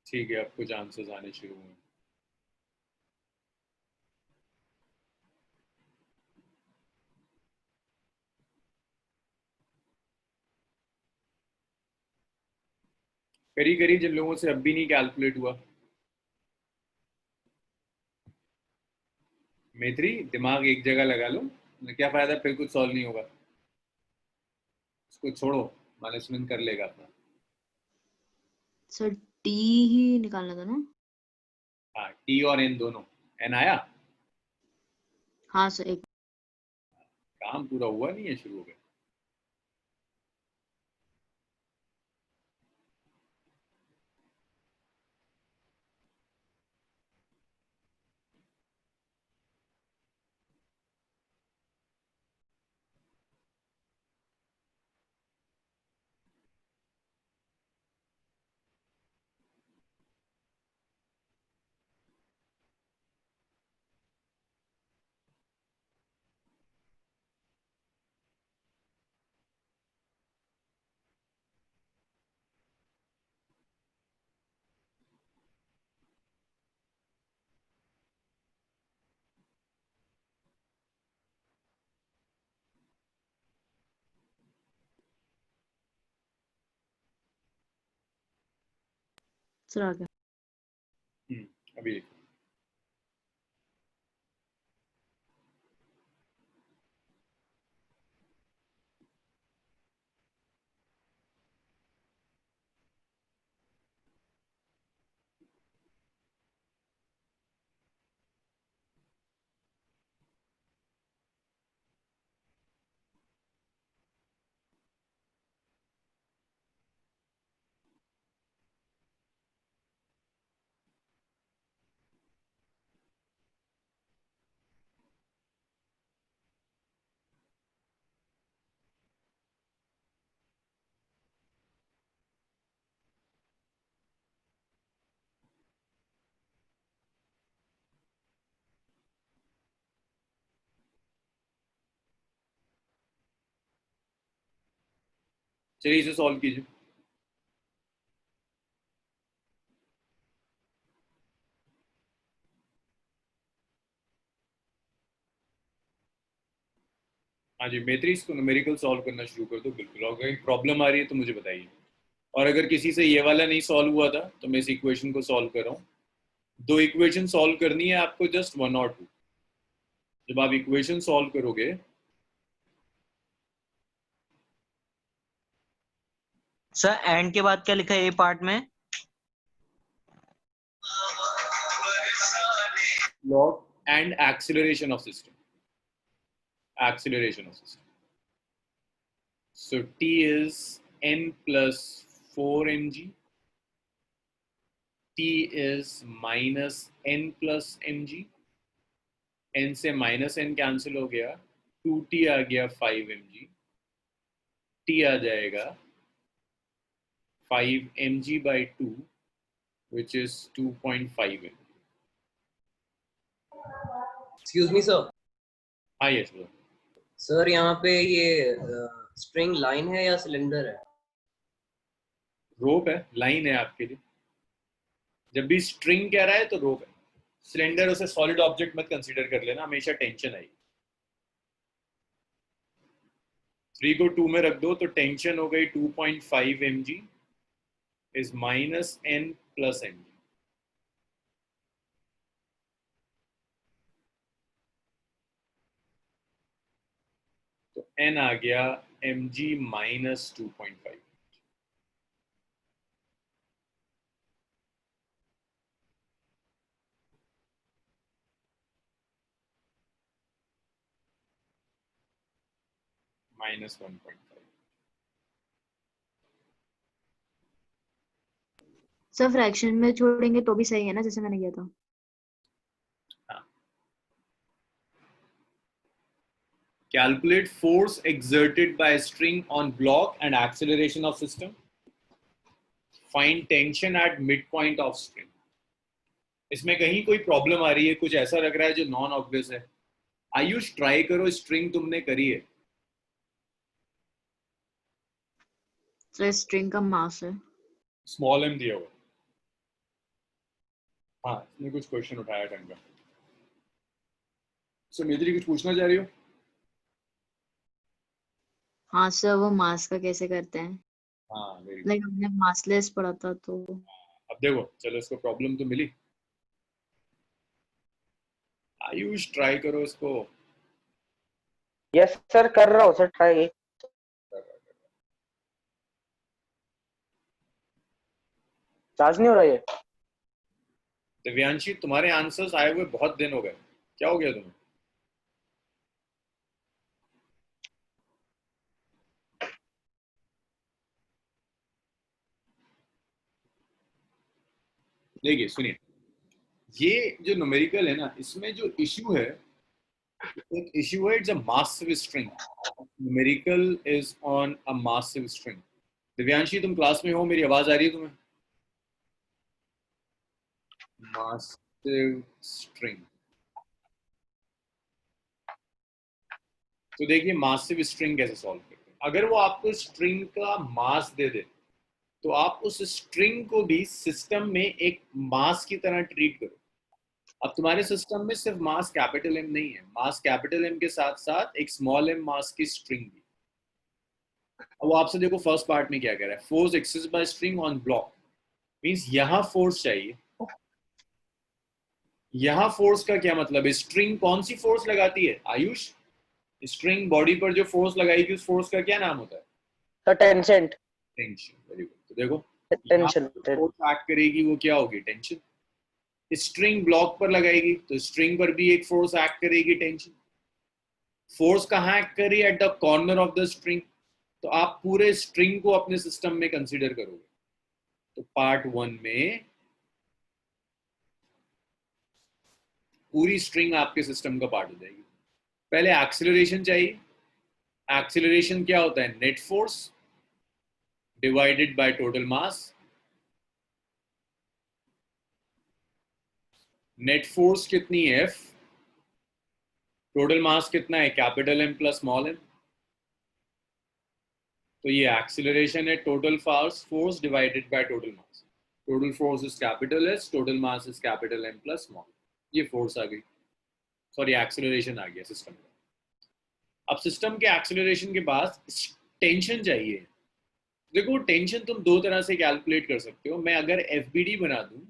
ठीक है, अब कुछ आंसर्स आने शुरू हुए. करी करी जिन लोगों से अब भी नहीं कैलकुलेट हुआ. मैत्री दिमाग एक जगह लगा लो. क्या फायदा, फिर कुछ सॉल्व नहीं होगा. उसको छोड़ो, मैनेजमेंट कर लेगा अपना. सर t ही निकालना था ना? हाँ, टी और एन दोनों. एन आया, हाँ सर, एक काम पूरा हुआ नहीं है, शुरू हो गया. सर आ गया. अभी लिखो. चलिए इसे सॉल्व कीजिए। हाँ जी मैत्री, इसको न्यूमेरिकल सॉल्व करना शुरू कर दो बिल्कुल, और अगर प्रॉब्लम आ रही है तो मुझे बताइए। और अगर किसी से ये वाला नहीं सॉल्व हुआ था तो मैं इस इक्वेशन को सॉल्व कर रहा हूँ। 2 इक्वेशन सॉल्व करनी है आपको, जस्ट 1 और 2। जब आप इक्वेशन सॉल्व करोगे सर एंड के बाद क्या लिखा है ए पार्ट में? log and acceleration of system. Acceleration of system. So t is n plus 4 mg. T is minus n plus mg. n से minus n कैंसिल हो गया, 2t आ गया 5 mg. t आ जाएगा 5 mg by 2 which is 2.5 mg. Excuse me sir. हाँ yes sir. Sir यहाँ पे ये string line है या सिलेंडर है? रोप है, लाइन है आपके लिए। जब भी स्ट्रिंग कह रहा है तो रोप है। सिलेंडर उसे सॉलिड ऑब्जेक्ट मत कंसीडर कर लेना, हमेशा टेंशन आएगी। 3 को 2 में रख दो तो टेंशन हो गई 2.5 mg is minus n plus mg। तो n आ गया mg minus 2.5। Minus 1.5। Sir fraction में छोड़ेंगे तो भी सही है ना, जैसे मैंने किया था? Calculate force exerted by a string on block and acceleration of system. Find tension at midpoint of string. इसमें कहीं कोई प्रॉब्लम आ रही है, कुछ ऐसा लग रहा है जो नॉन ऑब्वियस है? आयुष ट्राई करो, स्ट्रिंग तुमने करी है। सर स्ट्रिंग का मास है, स्मॉल m दिया हुआ। हाँ इसमें कुछ क्वेश्चन उठाया ढंग का। सो मेरी कुछ पूछना चाह रही हो? हाँ सर वो मास का कैसे करते हैं? हाँ वेरी लाइक हमने मासलेस पढ़ा था तो। अब देखो चलो, इसको प्रॉब्लम तो मिली। आयुष ट्राई करो इसको। यस सर कर रहा हूँ सर ट्राई। चार्ज नहीं हो रहा ये। दिव्यांशी तुम्हारे आंसर्स आए हुए बहुत दिन हो गए, क्या हो गया तुम्हें? देखिए सुनिए, ये जो न्यूमेरिकल है ना, इसमें जो इश्यू है, एक इश्यू है, it's a massive string. Numerical is on a massive string. Divyanshi तुम क्लास में हो, मेरी आवाज आ रही है तुम्हें? Massive string. तो देखिए मासिव स्ट्रिंग कैसे सॉल्व करते हैं। अगर वो आपको स्ट्रिंग का मास दे दे तो आप उस स्ट्रिंग को भी सिस्टम में एक मास की तरह ट्रीट करो। अब तुम्हारे सिस्टम में सिर्फ मास कैपिटल एम नहीं है, मास कैपिटल एम के साथ साथ एक स्मॉल एम मास की स्ट्रिंग भी। अब वो आपसे देखो फर्स्ट पार्ट में क्या कह रहा है, force exist by string on block, means यहां फोर्स चाहिए। यहां फोर्स का क्या मतलब है? स्ट्रिंग कौन सी फोर्स लगाती है आयुष? स्ट्रिंग बॉडी पर जो फोर्स लगाएगी उस फोर्स का क्या नाम होता है? Sir tension. Tension. Very good. तो देखो टेंशन फोर्स एक्ट करेगी वो क्या होगी? टेंशन। स्ट्रिंग ब्लॉक पर लगाएगी तो स्ट्रिंग पर भी एक फोर्स एक्ट करेगी, टेंशन। फोर्स कहाँ एक्ट करी? At the corner of the string. तो आप पूरे स्ट्रिंग को अपने सिस्टम में कंसीडर करोगे। तो पार्ट 1 में पूरी स्ट्रिंग आपके सिस्टम का पार्ट हो जाएगी। पहले एक्सीलरेशन चाहिए। एक्सीलरेशन क्या होता है? Net force divided by total mass. Net force कितनी है? F। टोटल मास कितना है? Capital M plus small m। तो ये एक्सीलरेशन है, total force divided by total mass. Total force is capital S, total mass is capital M plus small. ये force आ गई, सॉरी एक्सीलरेशन आ गया सिस्टम का. अब सिस्टम के एक्सीलरेशन के बाद टेंशन चाहिए. देखो टेंशन तुम दो तरह से कैलकुलेट कर सकते हो. मैं अगर एफबीडी बना दूं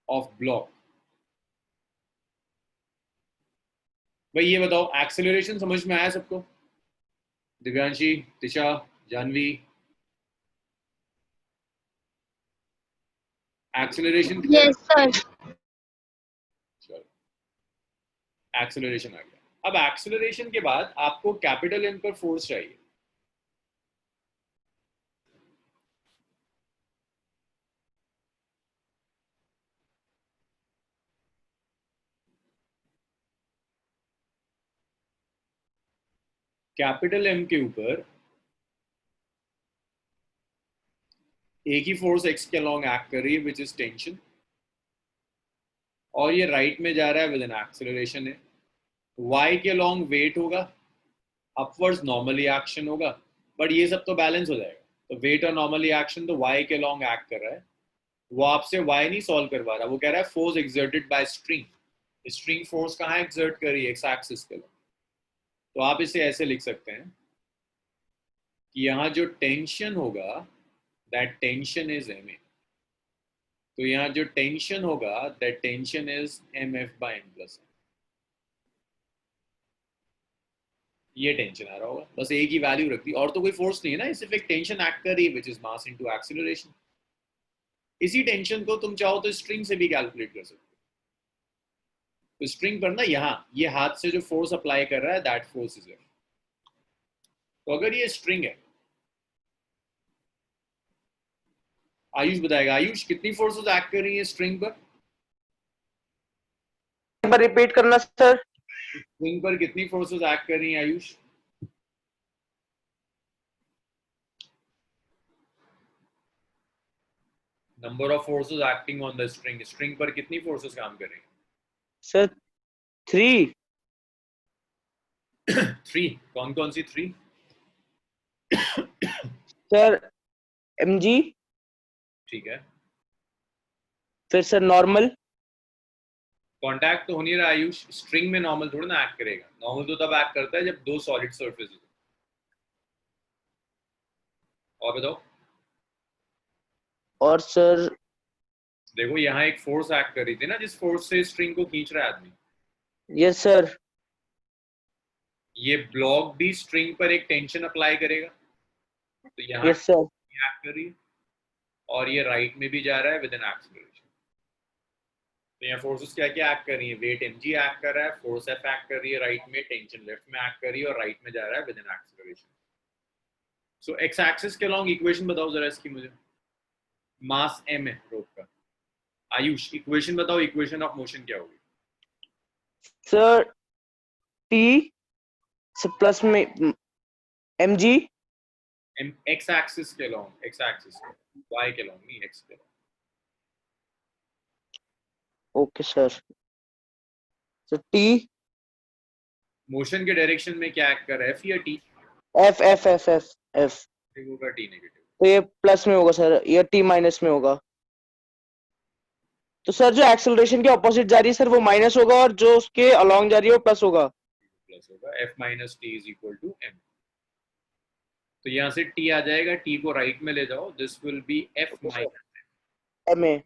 ऑफ ब्लॉक, भाई ये बताओ एक्सेलरेशन समझ में आया सबको? Divyanshi, Disha, Janvi, acceleration yes sir. Acceleration आ गया. अब एक्सेलरेशन के बाद आपको कैपिटल एम पर फोर्स चाहिए. कैपिटल एम के ऊपर एक ही फोर्स एक्स के अलॉन्ग एक्ट कर रही है विच इज टेंशन, और ये राइट में जा रहा है विद एन एक्सेलरेशन है. वाई के अलॉन्ग वेट होगा, अपवर्ड्स नॉर्मली एक्शन होगा, बट ये सब तो बैलेंस हो जाएगा. तो वेट और नॉर्मली एक्शन तो वाई के अलॉन्ग एक्ट कर रहा है. वो आपसे वाई नहीं सॉल्व करवा रहा, वो कह रहा है force exerted by string. String force कहाँ एक्सर्ट कर रही है? एक्स एक्सिस के. तो आप इसे ऐसे लिख सकते हैं कि यहाँ जो टेंशन होगा that tension is M A. तो यहाँ जो टेंशन होगा that tension is M F by M plus. ये टेंशन आ रहा होगा, बस एक ही वैल्यू रख दी, और तो कोई फोर्स नहीं है ना, सिर्फ एक टेंशन एक्ट कर रही है which is mass into acceleration. इसी टेंशन को तुम चाहो तो स्ट्रिंग से भी कैलकुलेट कर सकते हो. तो स्ट्रिंग पर ना यहाँ ये हाथ से जो फोर्स अप्लाई कर रहा है दैट फोर्स इज एफ. तो अगर ये स्ट्रिंग है, आयुष बताएगा. आयुष, कितनी फोर्सेस एक्ट कर रही है स्ट्रिंग पर? एक बार रिपीट करना सर. स्ट्रिंग पर कितनी फोर्सेस एक्ट कर रही हैं Ayush? Number of forces acting on the string. String पर कितनी फोर्सेस काम कर रही हैं? सर 3. 3. कौन कौन सी 3? सर mg, ठीक है. फिर सर नॉर्मल. कांटेक्ट तो हो नहीं रहा आयुष, स्ट्रिंग में नॉर्मल थोड़ा ना एक्ट करेगा. नॉर्मल तो तब एक्ट करता है जब दो सॉलिड सरफेस हो. और बताओ. और सर देखो यहाँ एक फोर्स एक्ट कर रही थी ना, जिस फोर्स से स्ट्रिंग को खींच रहा है आदमी. Yes sir. ये ब्लॉक भी स्ट्रिंग पर एक टेंशन अप्लाई करेगा. तो यहाँ यस सर. एक्ट कर रही है, और ये राइट में भी जा रहा है विद एन एक्सीलरेशन. तो यहाँ फोर्सेस क्या क्या एक्ट कर रही है? वेट mg एक्ट कर रहा है, फोर्स f एक्ट कर रही है राइट में, टेंशन लेफ्ट में एक्ट कर रही है, और राइट में जा रहा है with an acceleration. So X axis के अलॉन्ग इक्वेशन बताओ जरा इसकी मुझे. मास m है रोप का. आयुष, इक्वेशन बताओ, इक्वेशन ऑफ मोशन क्या होगी? सर t से प्लस में mg. एक्स एक्सिस के अलॉन्ग, एक्स एक्सिस y के अलॉन्ग नहीं, x के along. Okay sir. Sir t motion के डायरेक्शन में क्या एक्ट कर रहा है, f या t? f f f f f. होगा t नेगेटिव. तो ये प्लस में होगा सर, ये t माइनस में होगा. तो सर जो एक्सेलरेशन के ऑपोजिट जा रही है सर वो माइनस होगा, और जो उसके अलोंग जा रही है वो प्लस होगा. प्लस होगा. f minus T is equal to m. तो यहाँ से t आ जाएगा, t को राइट में ले जाओ, this will be f minus ma.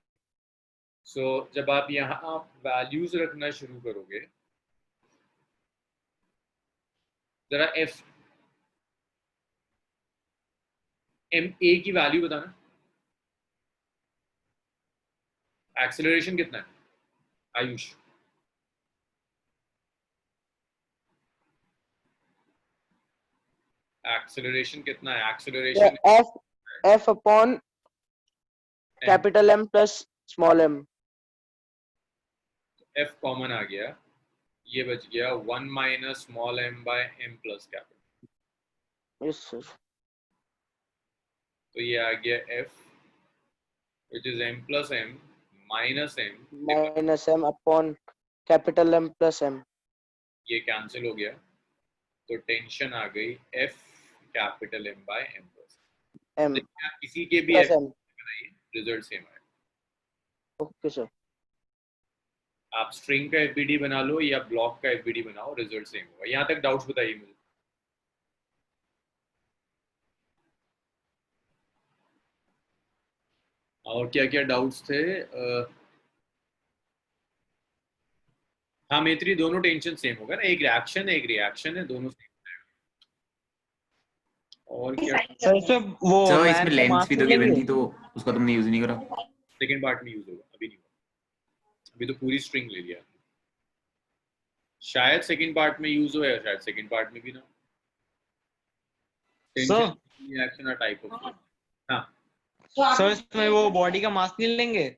सो जब आप यहाँ वैल्यूज रखना शुरू करोगे, जरा f m a की वैल्यू बताना. एक्सेलरेशन कितना है आयुष? एक्सेलरेशन कितना है? Acceleration f upon capital M plus small m. f common आ गया, ये बच गया 1 minus small m by m plus capital. Yes sir. तो ये आ गया f which is m plus m minus m. Minus m upon capital M plus m. ये cancel हो गया, तो टेंशन आ गई f capital M by M plus M देखिए आप किसी के भी plus F M. बनाइए रिजल्ट सेम आएगा। Okay, sir. आप स्ट्रिंग का FBD बना लो या ब्लॉक का FBD बनाओ, रिजल्ट सेम होगा। यहाँ तक डाउट्स बताइए मुझे। और क्या क्या डाउट्स थे? हाँ मैत्री, दोनों टेंशन सेम होगा ना, एक रिएक्शन है, दोनों सेम। और क्या सर इसमें वो सर मैन इसमें का लेंथ मास भी नहीं तो गिवन लेंगे? थी, तो उसका तुमने यूज नहीं करा। सेकंड पार्ट में यूज होगा, अभी नहीं होगा, अभी तो पूरी स्ट्रिंग ले लिया। शायद सेकंड पार्ट में यूज हो या शायद सेकंड पार्ट में भी ना। Sir reaction type of. हाँ सर इसमें वो बॉडी का मास नहीं लेंगे?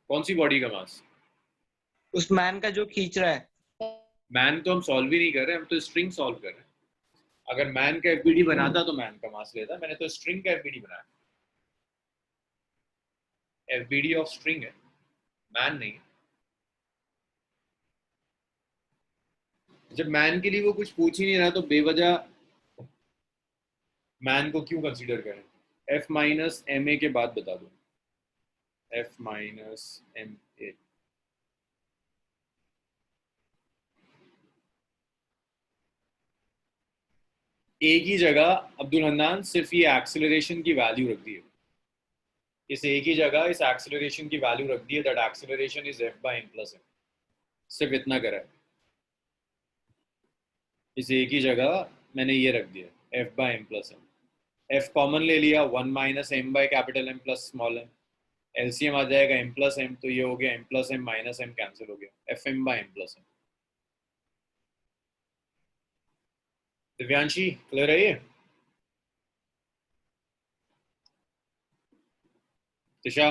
कौन सी बॉडी का मास? उस मैन का जो खींच रहा है। मैन तो हम सॉल्व ही नहीं कर रहे, हम तो स्ट्रिंग सॉल्व कर रहे हैं। अगर मैन का एफबीडी बनाता तो मैन का मास लेता, मैंने तो स्ट्रिंग का एफबीडी बनाया। एफबीडी ऑफ स्ट्रिंग है, मैन नहीं है। जब मैन के लिए वो कुछ पूछ ही नहीं रहा तो बेवजह मैन को क्यों कंसीडर करें? एफ माइनस एम ए के बाद बता दो, एफ माइनस एम ए। एक ही जगह अब्दुल हन्नान सिर्फ ये एक्सेलरेशन की वैल्यू रख दी है, इस एक ही जगह इस एक्सेलरेशन की वैल्यू रख दी है, that acceleration is F by M plus M. सिर्फ इतना करा है, इस एक ही जगह मैंने ये रख दिया F by M plus M. F common ले लिया, 1 minus M by capital M plus small M. LCM आ जाएगा एम प्लस एम, तो ये हो गया M plus M minus M cancel हो गया, F M by M plus M. Divyanshi clear है ये? दिशा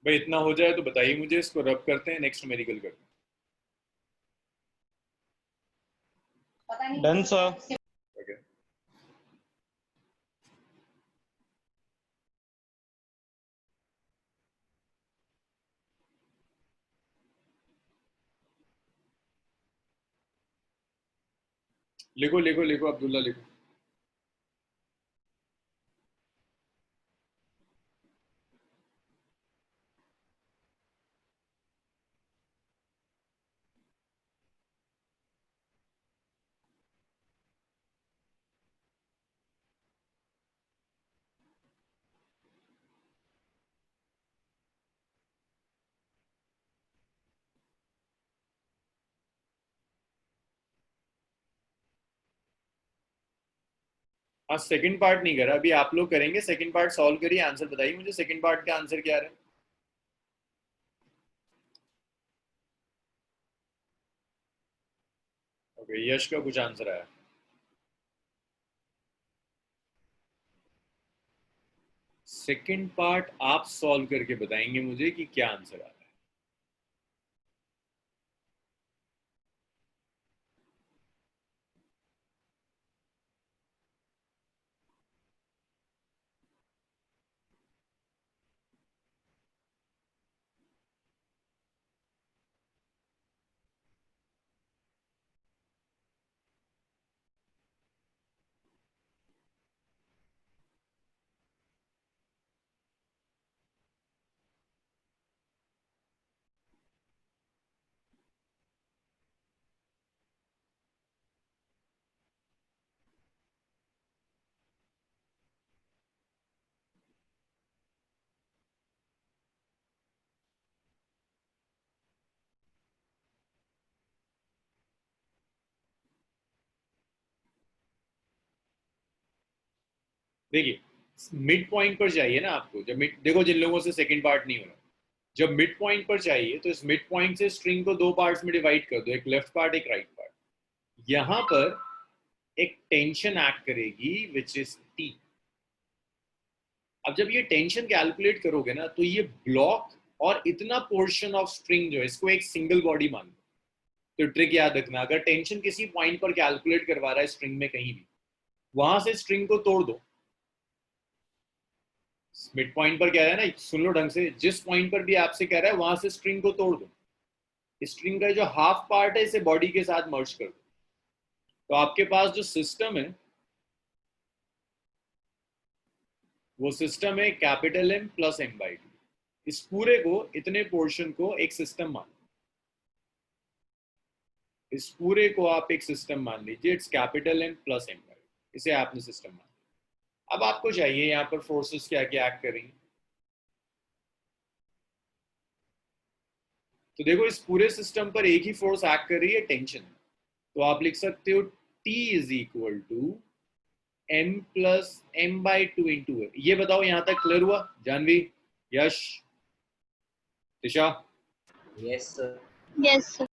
भाई इतना हो जाए तो बताइए मुझे, इसको रब करते हैं, नेक्स्ट मेडिकल करते हैं। Done sir. ओके लिखो लिखो लिखो अब्दुल्ला लिखो। हाँ सेकंड पार्ट नहीं करा, अभी आप लोग करेंगे। सेकंड पार्ट सॉल्व करिए, आंसर बताइए मुझे, सेकंड पार्ट का आंसर क्या है? ओके यश का कुछ आंसर आया। सेकंड पार्ट आप सॉल्व करके बताएंगे मुझे कि क्या आंसर आ रहा है। देखिए मिड पॉइंट पर जाइए ना आपको, जब मिड देखो, जिन लोगों से सेकंड पार्ट नहीं हो रहा जब मिड पॉइंट पर चाहिए तो इस मिड पॉइंट से स्ट्रिंग को दो पार्ट्स में डिवाइड कर दो, एक लेफ्ट पार्ट एक राइट पार्ट। यहां पर एक टेंशन एक्ट करेगी विच इज टी। अब जब ये टेंशन कैलकुलेट करोगे ना तो ये ब्लॉक और इतना पोर्शन ऑफ स्ट्रिंग जो है इसको एक सिंगल बॉडी मान लो। तो ट्रिक याद रखना, अगर टेंशन किसी पॉइंट पर कैलकुलेट करवा रहा है स्ट्रिंग में कहीं भी, वहां से स्ट्रिंग को तोड़ दो। मिड पॉइंट पर कह रहा है ना, सुन लो ढंग से, जिस पॉइंट पर भी आपसे कह रहा है वहां से स्ट्रिंग को तोड़ दो। स्ट्रिंग का जो हाफ पार्ट है इसे बॉडी के साथ मर्ज कर दो। तो आपके पास जो सिस्टम है वो सिस्टम है कैपिटल M प्लस M/2। इस पूरे को, इतने पोर्शन को एक सिस्टम मान, इस पूरे को आप एक सिस्टम मान लीजिए, it's capital M plus M/2। इसे आपने सिस्टम मान। अब आपको चाहिए यहाँ पर फोर्सेस क्या क्या एक्ट करेंगे। तो देखो इस पूरे सिस्टम पर एक ही फोर्स एक्ट कर रही है, टेंशन। तो आप लिख सकते हो T is equal to M plus M/2 into. ये बताओ यहाँ तक क्लियर हुआ? Janvi, Yash, Disha? Yes sir. Yes sir.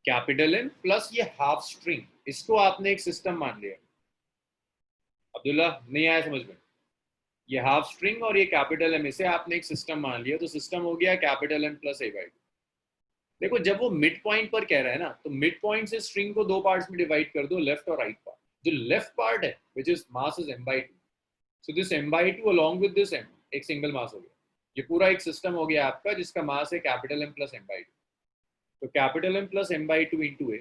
Capital M plus ये हाफ स्ट्रिंग, इसको आपने एक सिस्टम मान लिया। अब्दुल्ला, नहीं आया समझ में? ये हाफ स्ट्रिंग और ये कैपिटल M, इसे आपने एक सिस्टम मान लिया। तो सिस्टम हो गया कैपिटल M प्लस A/2। देखो जब वो मिड पॉइंट पर कह रहा है ना, तो मिड पॉइंट से स्ट्रिंग को दो पार्ट्स में डिवाइड कर दो, लेफ्ट और राइट पार्ट। जो लेफ्ट पार्ट है which is mass is M/2, so this M/2 along with this M एक सिंगल मास हो गया। ये पूरा एक सिस्टम हो गया आपका जिसका मास है कैपिटल M प्लस M/2। तो capital M plus M/2 into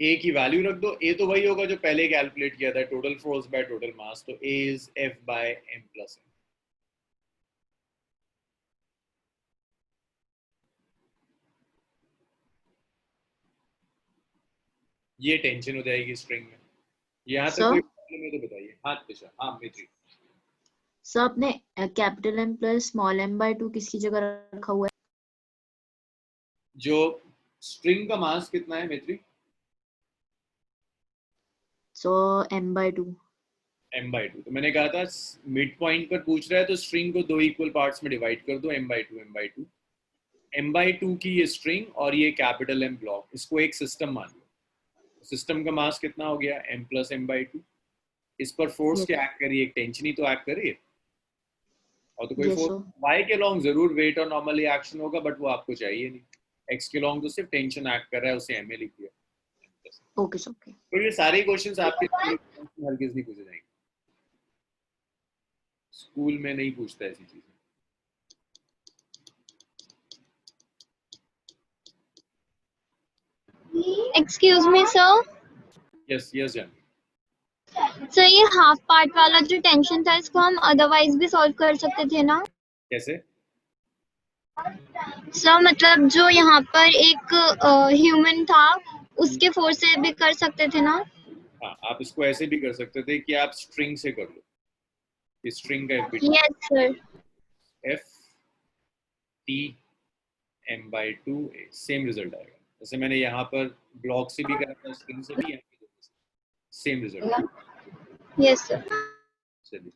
A की वैल्यू रख दो। ए तो वही होगा जो पहले कैलकुलेट किया था, total force by total mass. तो A is F by M plus M। ये टेंशन हो जाएगी स्ट्रिंग में। यहाँ तक कोई प्रॉब्लम है तो बताइए। हाँ दिशा, हाँ मित्री। सर आपने capital M plus small M/2 किसकी जगह रखा हुआ है? जो स्ट्रिंग का मास कितना है मित्री? सो M/2। M/2। तो मैंने कहा था मिड पॉइंट पर पूछ रहा है तो स्ट्रिंग को दो इक्वल पार्ट्स में डिवाइड कर दो, M/2 M/2 की ये स्ट्रिंग और ये कैपिटल M ब्लॉक, इसको एक सिस्टम मान लो। सिस्टम का मास कितना हो गया? M plus M/2। इस पर फोर्स क्या एक्ट करिए? एक टेंशन ही तो एक्ट करिए, और तो कोई फोर्स y के लॉन्ग जरूर वेट और नॉर्मली एक्शन होगा, बट वो आपको चाहिए नहीं। x के लॉन्ग तो सिर्फ टेंशन एक्ट कर रहा है, उसे ma लिख दिया। Okay sir, okay. तो ये सारे क्वेश्चंस आपके हरगिज नहीं पूछे जाएंगे, स्कूल में नहीं पूछता ऐसी चीजें। Excuse me sir. Yes yes जान। सर ये हाफ पार्ट वाला जो टेंशन था इसको हम अदरवाइज भी सॉल्व कर सकते थे ना? कैसे? सर मतलब जो यहाँ पर एक ह्यूमन था उसके फोर्स से भी कर सकते थे ना? हाँ, आप इसको ऐसे भी कर सकते थे कि आप स्ट्रिंग से कर लो। इस स्ट्रिंग का yes sir. F T M/2 same result आएगा। जैसे मैंने यहाँ पर ब्लॉक से भी करा था, स्ट्रिंग से भी, सेम रिजल्ट। Yes sir. चलिए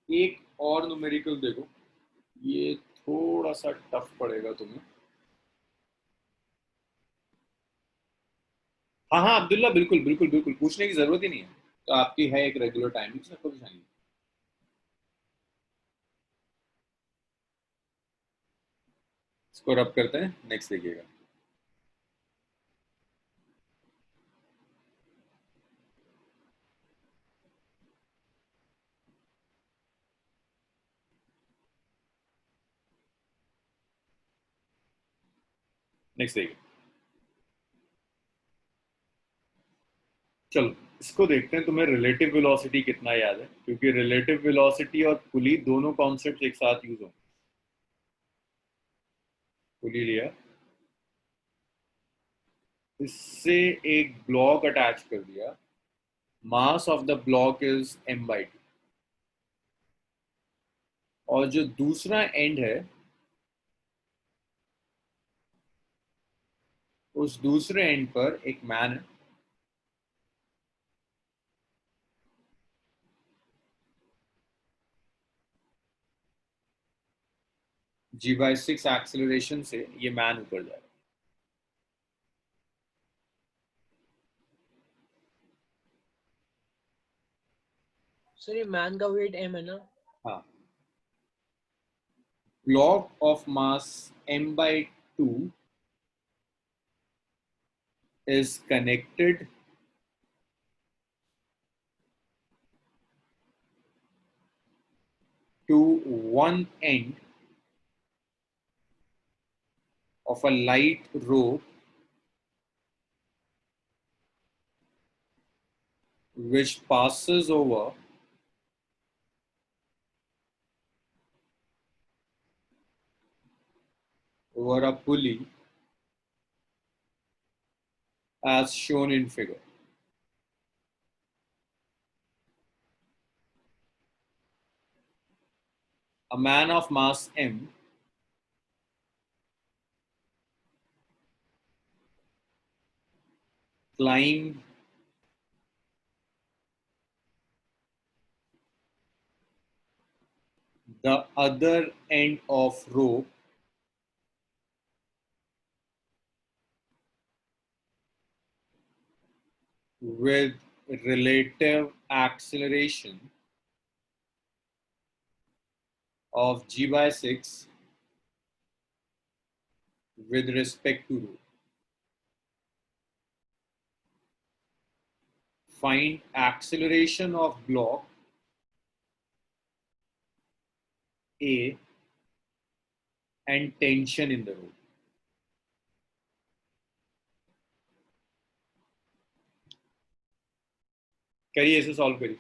एक और न्यूमेरिकल देखो, ये थोड़ा सा टफ पड़ेगा तुम्हें। हाँ हाँ अब्दुल्ला, बिल्कुल बिल्कुल बिल्कुल, पूछने की जरूरत ही नहीं है। तो आपकी है एक रेगुलर टाइमिंग, उसमें कोई नहीं। इसको रब करते हैं, नेक्स्ट देखिएगा। नेक्स्ट देखिए। चलो इसको देखते हैं, तुम्हें रिलेटिव वेलोसिटी कितना याद है, क्योंकि रिलेटिव वेलोसिटी और पुली दोनों कॉन्सेप्ट एक साथ यूज होंगे। पुली लिया, इससे एक ब्लॉक अटैच कर दिया, mass of the block is M/2, और जो दूसरा एंड है उस दूसरे एंड पर एक मैन है, g/6 एक्सेलरेशन से ये मैन ऊपर जाएगा। सर ये मैन का वेट m है ना? हाँ, block of mass m/2 is connected to one end of a light rope which passes over a pulley as shown in figure. A man of mass m climbed the other end of rope with relative acceleration of g/6 with respect to rope. Find acceleration of block A and tension in the rope. करिए इसे solve करिए।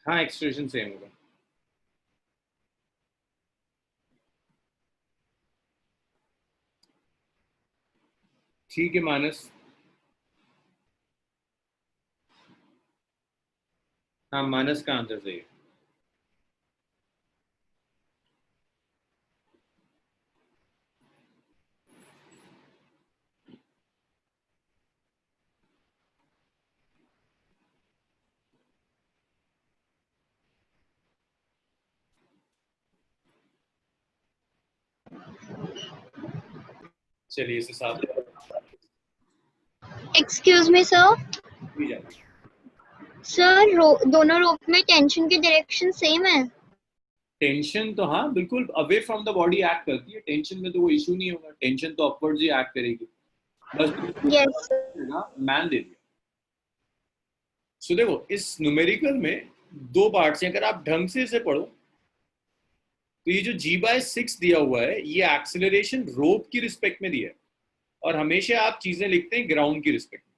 हाँ, expression same होगा। ठीक है मानस। हाँ, मानस का answer सही है। चलिए इसे साथ एक्सक्यूज मी सर। भी जाए। सर दोनों रोप में टेंशन की डायरेक्शन सेम है। टेंशन तो हाँ बिल्कुल away from the body act करती है, टेंशन में तो वो इशू नहीं होगा, टेंशन तो अपवर्ड्स ही एक्ट करेगी। बस यस मैन दे दिया। सो देखो इस न्यूमेरिकल में दो पार्ट्स हैं, अगर आप ढंग से इसे पढ़ो तो ये जो g/6 दिया हुआ है ये एक्सेलरेशन रोप की रिस्पेक्ट में दिया है, और हमेशा आप चीजें लिखते हैं ग्राउंड की रिस्पेक्ट में।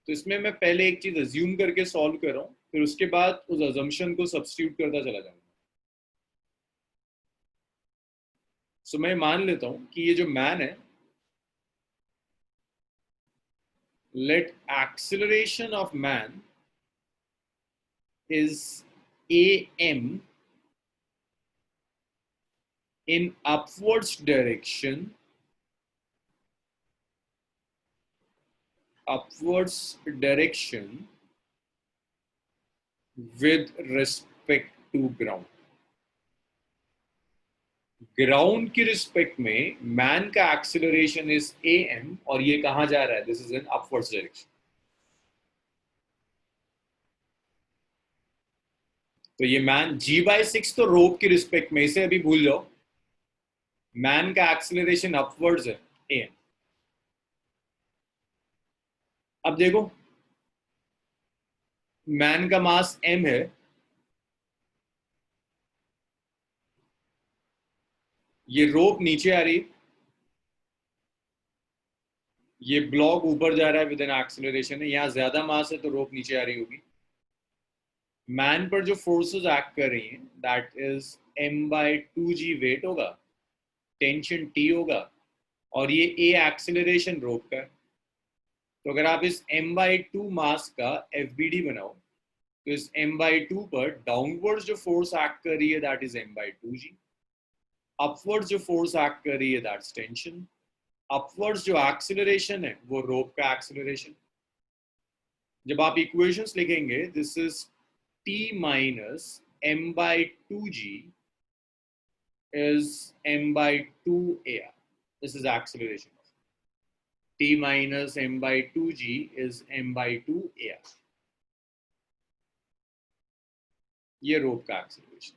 तो इसमें मैं पहले एक चीज अज्यूम करके सॉल्व कर रहा हूँ, फिर उसके बाद उस अजम्पशन को सब्स्टिट्यूट करता चला जाऊंगा। सो मैं मान लेता हूं कि ये जो मैन है, let acceleration of man is am in upwards direction with respect to ground. Ground की रिस्पेक्ट में मैन का एक्सीलरेशन इज am और ये कहां जा रहा है? This is in upwards direction. तो ये मैन g/6 तो रोप की रिस्पेक्ट में, इसे अभी भूल जाओ। मैन का एक्सीलरेशन अपवर्ड्स है am। अब देखो, मैन का मास m है, ये रोप नीचे आ रही, ये ब्लॉक ऊपर जा रहा है विद एन एक्सीलरेशन है। यहां ज्यादा मास है तो रोप नीचे आ रही होगी। मैन पर जो फोर्सेस एक्ट कर रही हैं दैट इज m/2g वेट होगा, टेंशन T होगा, और ये a एक्सीलरेशन रोप का है। तो अगर आप इस m/2 मास का FBD बनाओ तो इस m/2 पर डाउनवर्ड्स जो फोर्स एक्ट कर रही है दैट इज m/2g, अपवर्ड्स जो फोर्स एक्ट कर रही है दैट्स टेंशन, अपवर्ड्स जो एक्सीलरेशन है वो रोप का एक्सीलरेशन। जब आप इक्वेशंस लिखेंगे this is T minus m/2g is m/2ar. This is acceleration. T minus m/2g is m/2ar. ये रोप का एक्सीलरेशन।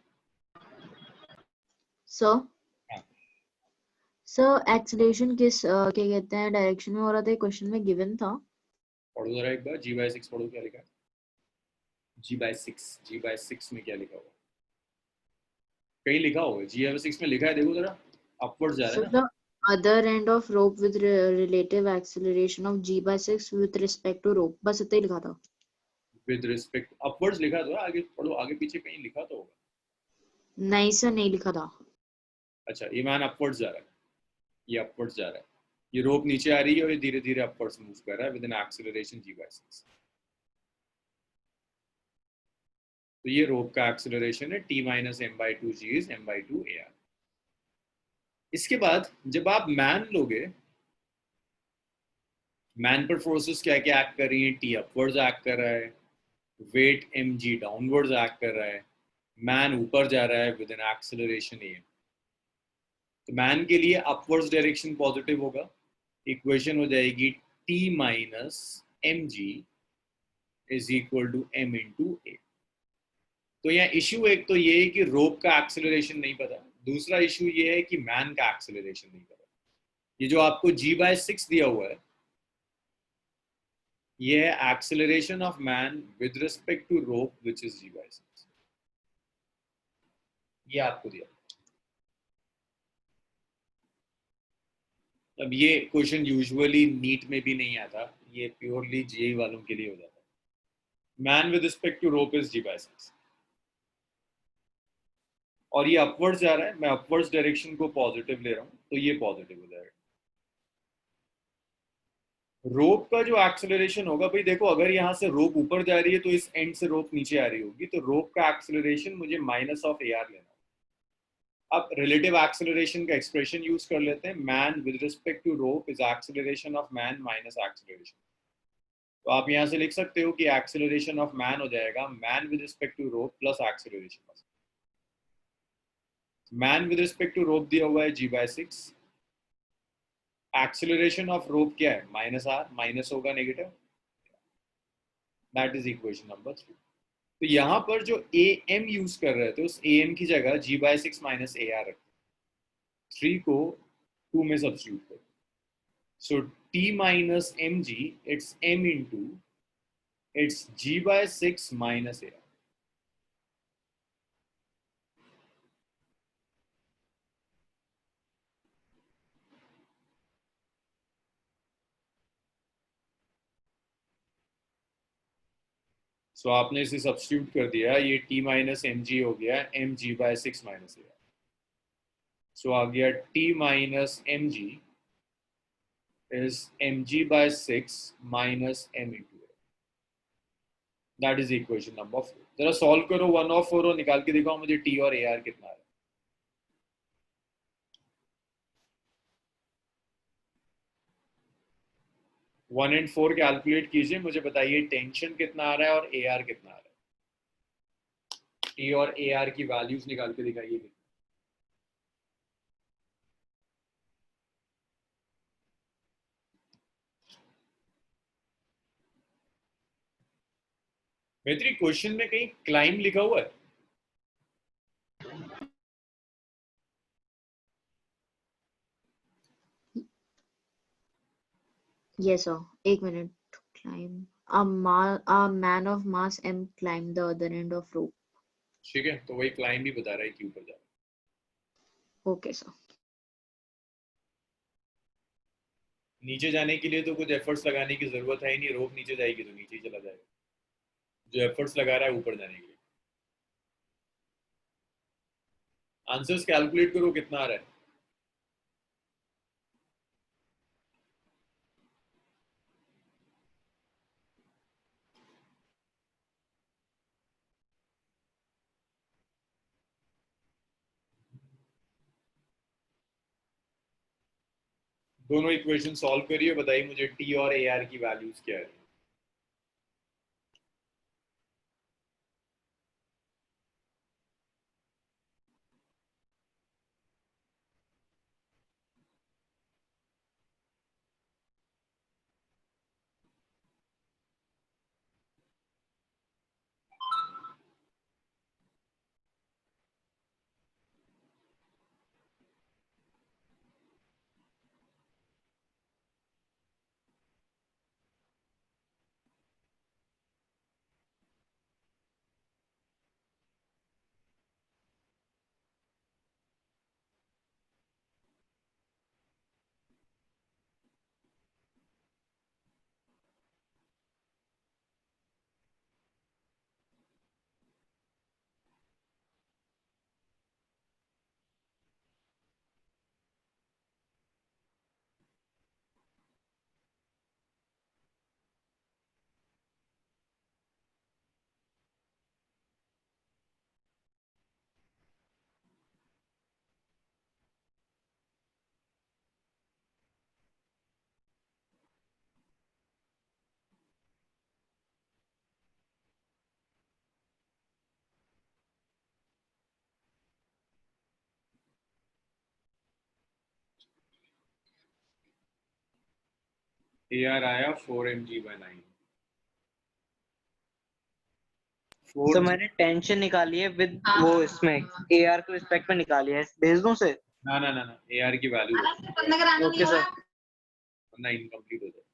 सर एक्सीलरेशन किस क्या कहते हैं डायरेक्शन में हो रहा था? क्वेश्चन में गिवन था। पढ़ो जरा एक बार, g/6 पढ़ो, क्या लिखा है? g/6 में क्या लिखा होगा? कहीं लिखा होगा, g/6 में लिखा है, देखो जरा, अपवर्ड जा रहा है ना। other end of rope with relative acceleration of g/6 with respect to rope, बस इतना ही लिखा था। with respect upwards लिखा तो है, आगे पढ़ो, आगे पीछे कहीं लिखा तो होगा। नहीं सर, नहीं लिखा था। अच्छा, ये मैन अपवर्ड्स जा रहा है, ये अपवर्ड्स जा रहा है, ये रोप नीचे आ रही है और ये धीरे धीरे अपवर्ड्स मूव कर रहा है विद एन एक्सीलरेशन g/6। तो ये रोप का एक्सीलरेशन है, T minus m/2g is m/2ar। इसके बाद जब आप मैन लोगे, मैन पर फोर्सेस क्या क्या एक्ट कर रही हैं? T अपवर्ड्स एक्ट कर रहा है, वेट mg डाउनवर्ड्स एक्ट कर रहा है, मैन ऊपर जा रहा है विद एन एक्सीलरेशन a। तो मैन के लिए अपवर्ड्स डायरेक्शन पॉजिटिव होगा, इक्वेशन हो जाएगी T minus mg is equal to m into a। तो यहाँ इश्यू एक तो ये है कि रोप का एक्सीलरेशन नहीं पता, दूसरा इश्यू ये है कि मैन का एक्सीलरेशन नहीं पता। ये जो आपको g/6 दिया हुआ है ये है acceleration of man with respect to rope which is g/6, ये आपको दिया। अब ये क्वेश्चन यूजुअली नीट में भी नहीं आता, ये प्योरली जेई वालों के लिए हो जाता है। Man with respect to rope is g/6 और ये अपवर्ड्स जा रहा है, मैं अपवर्ड्स डायरेक्शन को पॉजिटिव ले रहा हूं तो ये पॉजिटिव हो जाएगा। रोप का जो एक्सेलरेशन होगा, भाई देखो, अगर यहाँ से रोप ऊपर जा रही है तो इस एंड से रोप नीचे आ रही होगी, तो रोप का एक्सेलरेशन मुझे -ar लेना। अब रिलेटिव एक्सेलरेशन का एक्सप्रेशन यूज कर लेते हैं, man with respect to rope is acceleration of man minus acceleration. तो आप यहाँ से लिख सकते हो कि एक्सेलरेशन ऑफ मैन हो जाएगा man with respect to rope plus acceleration. Man with respect to rope दिया हुआ है g/6, एक्सेलरेशन ऑफ रोप क्या है? -r, माइनस होगा negative, that is equation number 3। तो यहाँ पर जो am यूज कर रहे थे उस am की जगह g/6 माइनस ar रखते, 3 को 2 में सब्स्टिट्यूट करो। सो t minus mg it's m into its g/6 minus ar। सो आपने इसे सब्स्टिट्यूट कर दिया, ये t माइनस mg हो गया mg/6 माइनस ar। सो आ गया t minus mg is mg by 6 minus m into a. That is equation number 4. जरा solve करो 1 और 4 और निकाल के दिखाओ मुझे t और ar कितना है. 1 and 4 कैलकुलेट कीजिए, मुझे बताइए टेंशन कितना आ रहा है और AR कितना आ रहा है. T और AR की वैल्यूज निकाल के दिखाइए. मैत्री क्वेश्चन में कहीं क्लाइम लिखा हुआ है? Yes, sir. एक minute. Climb. A man of mass M climbed the other end of rope. ठीक है, तो वही क्लाइम भी बता रहा है कि ऊपर जा रहा है. Okay, sir. नीचे जाने के लिए तो कुछ एफर्ट्स लगाने की जरूरत है ही नहीं, रोप नीचे जाएगी तो नीचे ही चला जाएगा. जो एफर्ट्स लगा रहा है ऊपर जाने के लिए. आंसर्स कैलकुलेट करो कितना आ रहा है. दोनों इक्वेशन सॉल्व करिए, बताइए मुझे टी और ए आर की वैल्यूज क्या है. ए आर आया 4 mg/9. तो मैंने टेंशन निकाली है विद वो इसमें AR के रिस्पेक्ट में निकाली है, भेज दूं से? ना ना ना ना, ए आर की वैल्यू ओके सर. वरना इनकम्प्लीट हो जाए.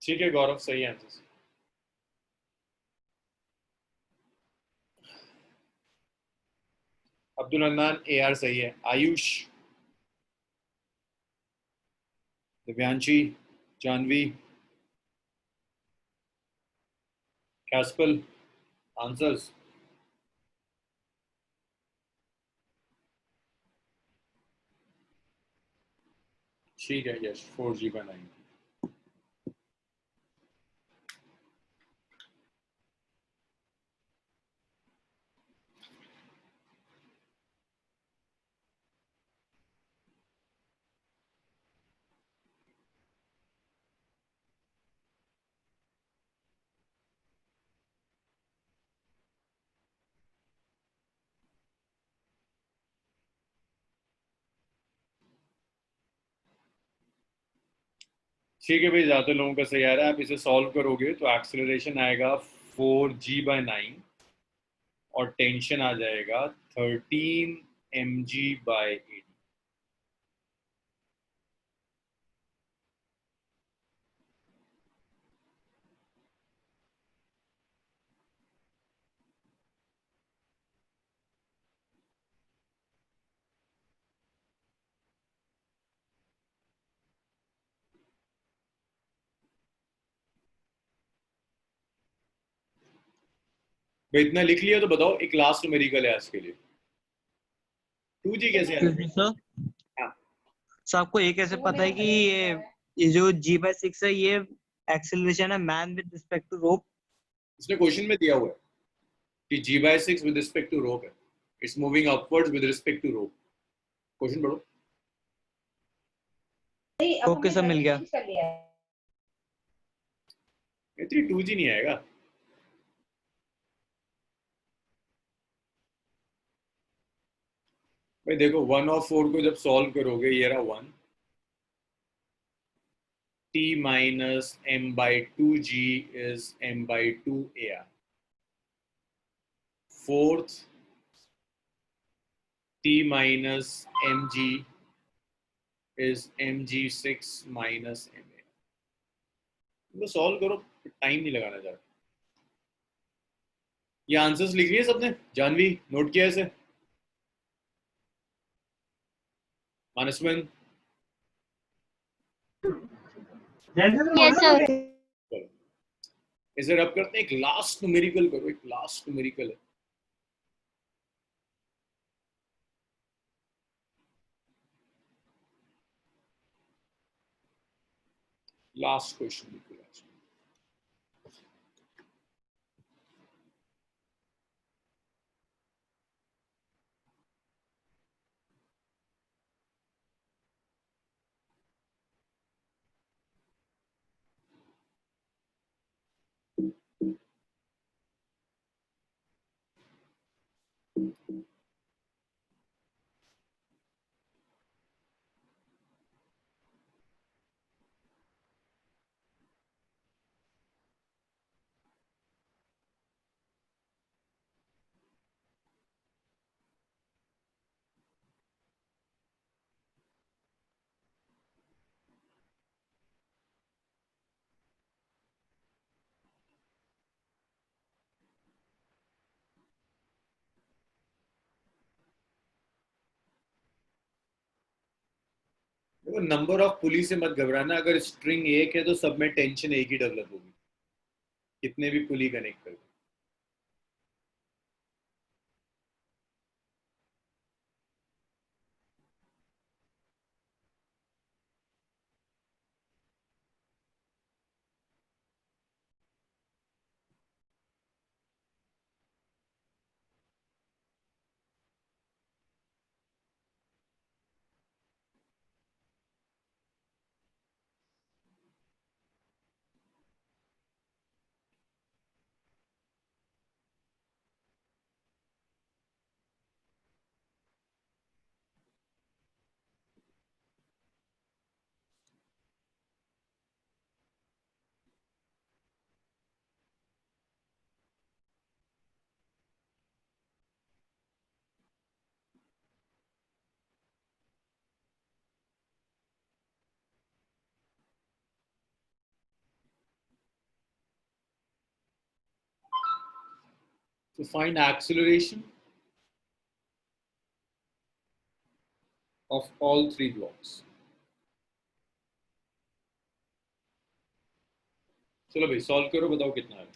ठीक है गौरव, सही answer. Abdul Hannan A R सही है. आयुष, दिव्यांशी, जानवी, कैस्पल, आंसर्स. ठीक है, यस 4g/9. ठीक है भाई, ज्यादा लोगों का सही आ रहा है। आप इसे सॉल्व करोगे तो एक्सेलरेशन आएगा 4g/9 और टेंशन आ जाएगा 13 mg/AD। भाई इतना लिख लिया तो बताओ, एक लास्ट न्यूमेरिकल है आज के लिए। 2g कैसे आया? सर हाँ, सर आपको ये कैसे पता है कि ये जो g/6 है ये एक्सेलरेशन है man with respect to rope? इसमें क्वेश्चन में दिया हुआ है कि g/6 with respect to rope है, it's moving upwards with respect to rope. Question पढ़ो। ओके सर, मिल गया। इतनी 2g नहीं आएगा। भाई देखो 1 और 4 को जब सॉल्व करोगे, ये रहा 1, t minus m/2g is m/2ar. Fourth, t minus mg is mg6 minus ma. तो सॉल्व करो, टाइम नहीं लगाना चाहता। ये आंसर्स लिख लिए सबने? जानवी नोट किया इसे? मानसवन? Yes sir. चलो इसे रब करते हैं। एक लास्ट न्यूमेरिकल करो, एक लास्ट न्यूमेरिकल है। लास्ट क्वेश्चन लिखो। देखो नंबर ऑफ पुली से मत घबराना। अगर स्ट्रिंग एक है तो सब में टेंशन एक ही डेवलप होगी, कितने भी पुली कनेक्ट कर। To find acceleration of all three blocks. चलो भाई सॉल्व करो, बताओ कितना है।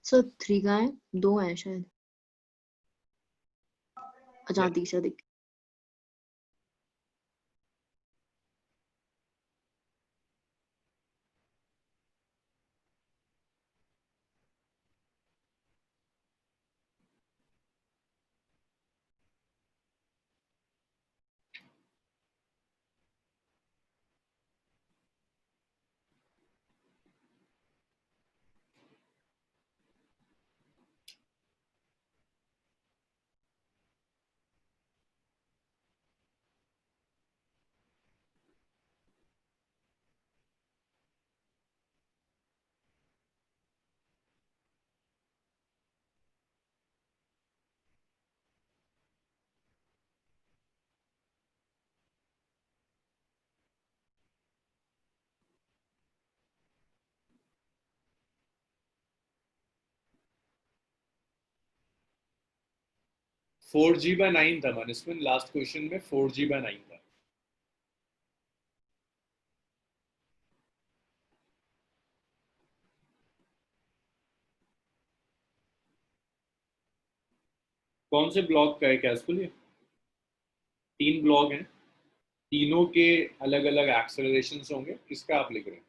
सर 3 का है, 2 है शायद। अच्छा तीसरा देख। 4g/9 था मनस्विन, लास्ट क्वेश्चन में 4g/9 था। कौन से ब्लॉक का है कैसफुल? ये 3 ब्लॉक हैं, तीनों के अलग अलग एक्सेलरेशंस होंगे। किसका आप लिख रहे हैं?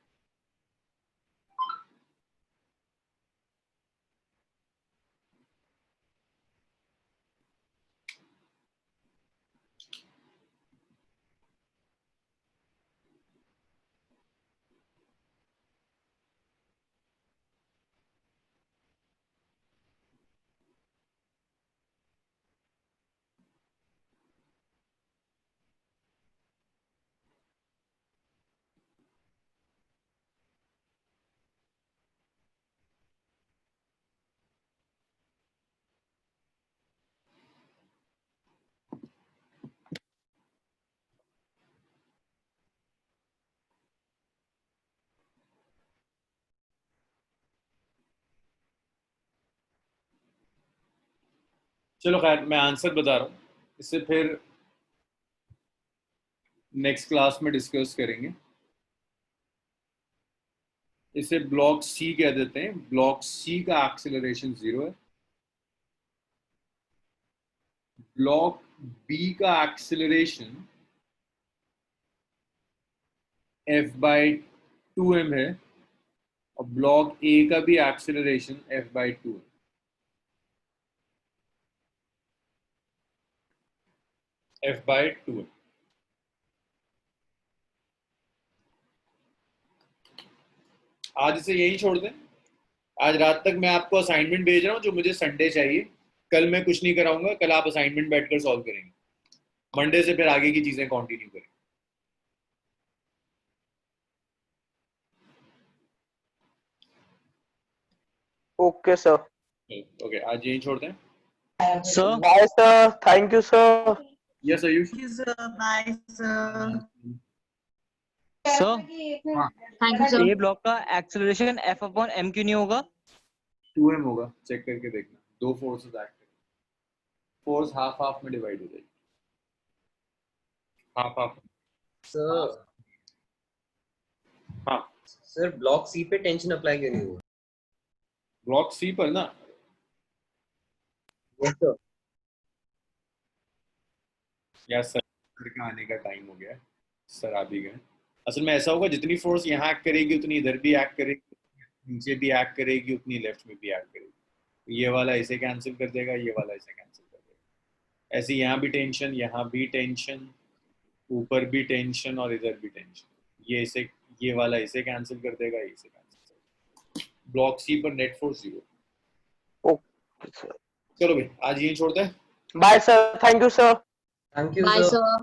चलो खैर, मैं आंसर बता रहा हूँ, इससे फिर नेक्स्ट क्लास में डिस्कस करेंगे। इसे ब्लॉक सी कह देते हैं। ब्लॉक सी का एक्सेलरेशन 0 है। ब्लॉक बी का एक्सेलरेशन f/2m है, और ब्लॉक ए का भी एक्सेलरेशन f/2 है। f/2 है। आज इसे यही छोड़ दें। आज रात तक मैं आपको असाइनमेंट भेज रहा हूँ जो मुझे संडे चाहिए। कल मैं कुछ नहीं कराऊंगा, कल आप असाइनमेंट बैठकर सॉल्व करेंगे। मंडे से फिर आगे की चीजें कंटिन्यू करेंगे। Okay sir. ओके, आज यही छोड़ दें। Sir bye sir, thank you sir. Yes Ayush. Bye sir. Sir thank you sir. A block का एक्सेलरेशन f/m क्यों नहीं होगा? 2m होगा, चेक करके देखना। दो फोर्सेस एक्ट करें, फोर्स हाफ हाफ में डिवाइड हो जाएगी। Half half. सर हाँ सर, ब्लॉक सी पे टेंशन अप्लाई क्यों नहीं हुआ? ब्लॉक सी पर ना, यस सर। यार सर का आने का टाइम हो गया है, सर आ भी गए। असल में ऐसा होगा, जितनी फोर्स यहाँ एक्ट करेगी उतनी इधर भी एक्ट करेगी, नीचे भी एक्ट करेगी, उतनी लेफ्ट में भी एक्ट करेगी। ये वाला इसे कैंसिल कर देगा, ये वाला इसे कैंसिल कर देगा। ऐसे यहाँ भी टेंशन, यहाँ भी टेंशन, ऊपर भी टेंशन और इधर भी टेंशन। ये इसे, ये वाला इसे कैंसिल कर देगा, इसे कैंसिल कर देगा। ब्लॉक सी पर नेट फोर्स 0। Okay sir. चलो भाई, आज यही छोड़ते हैं। Bye sir, thank you sir. Thank you bye sir. Sir.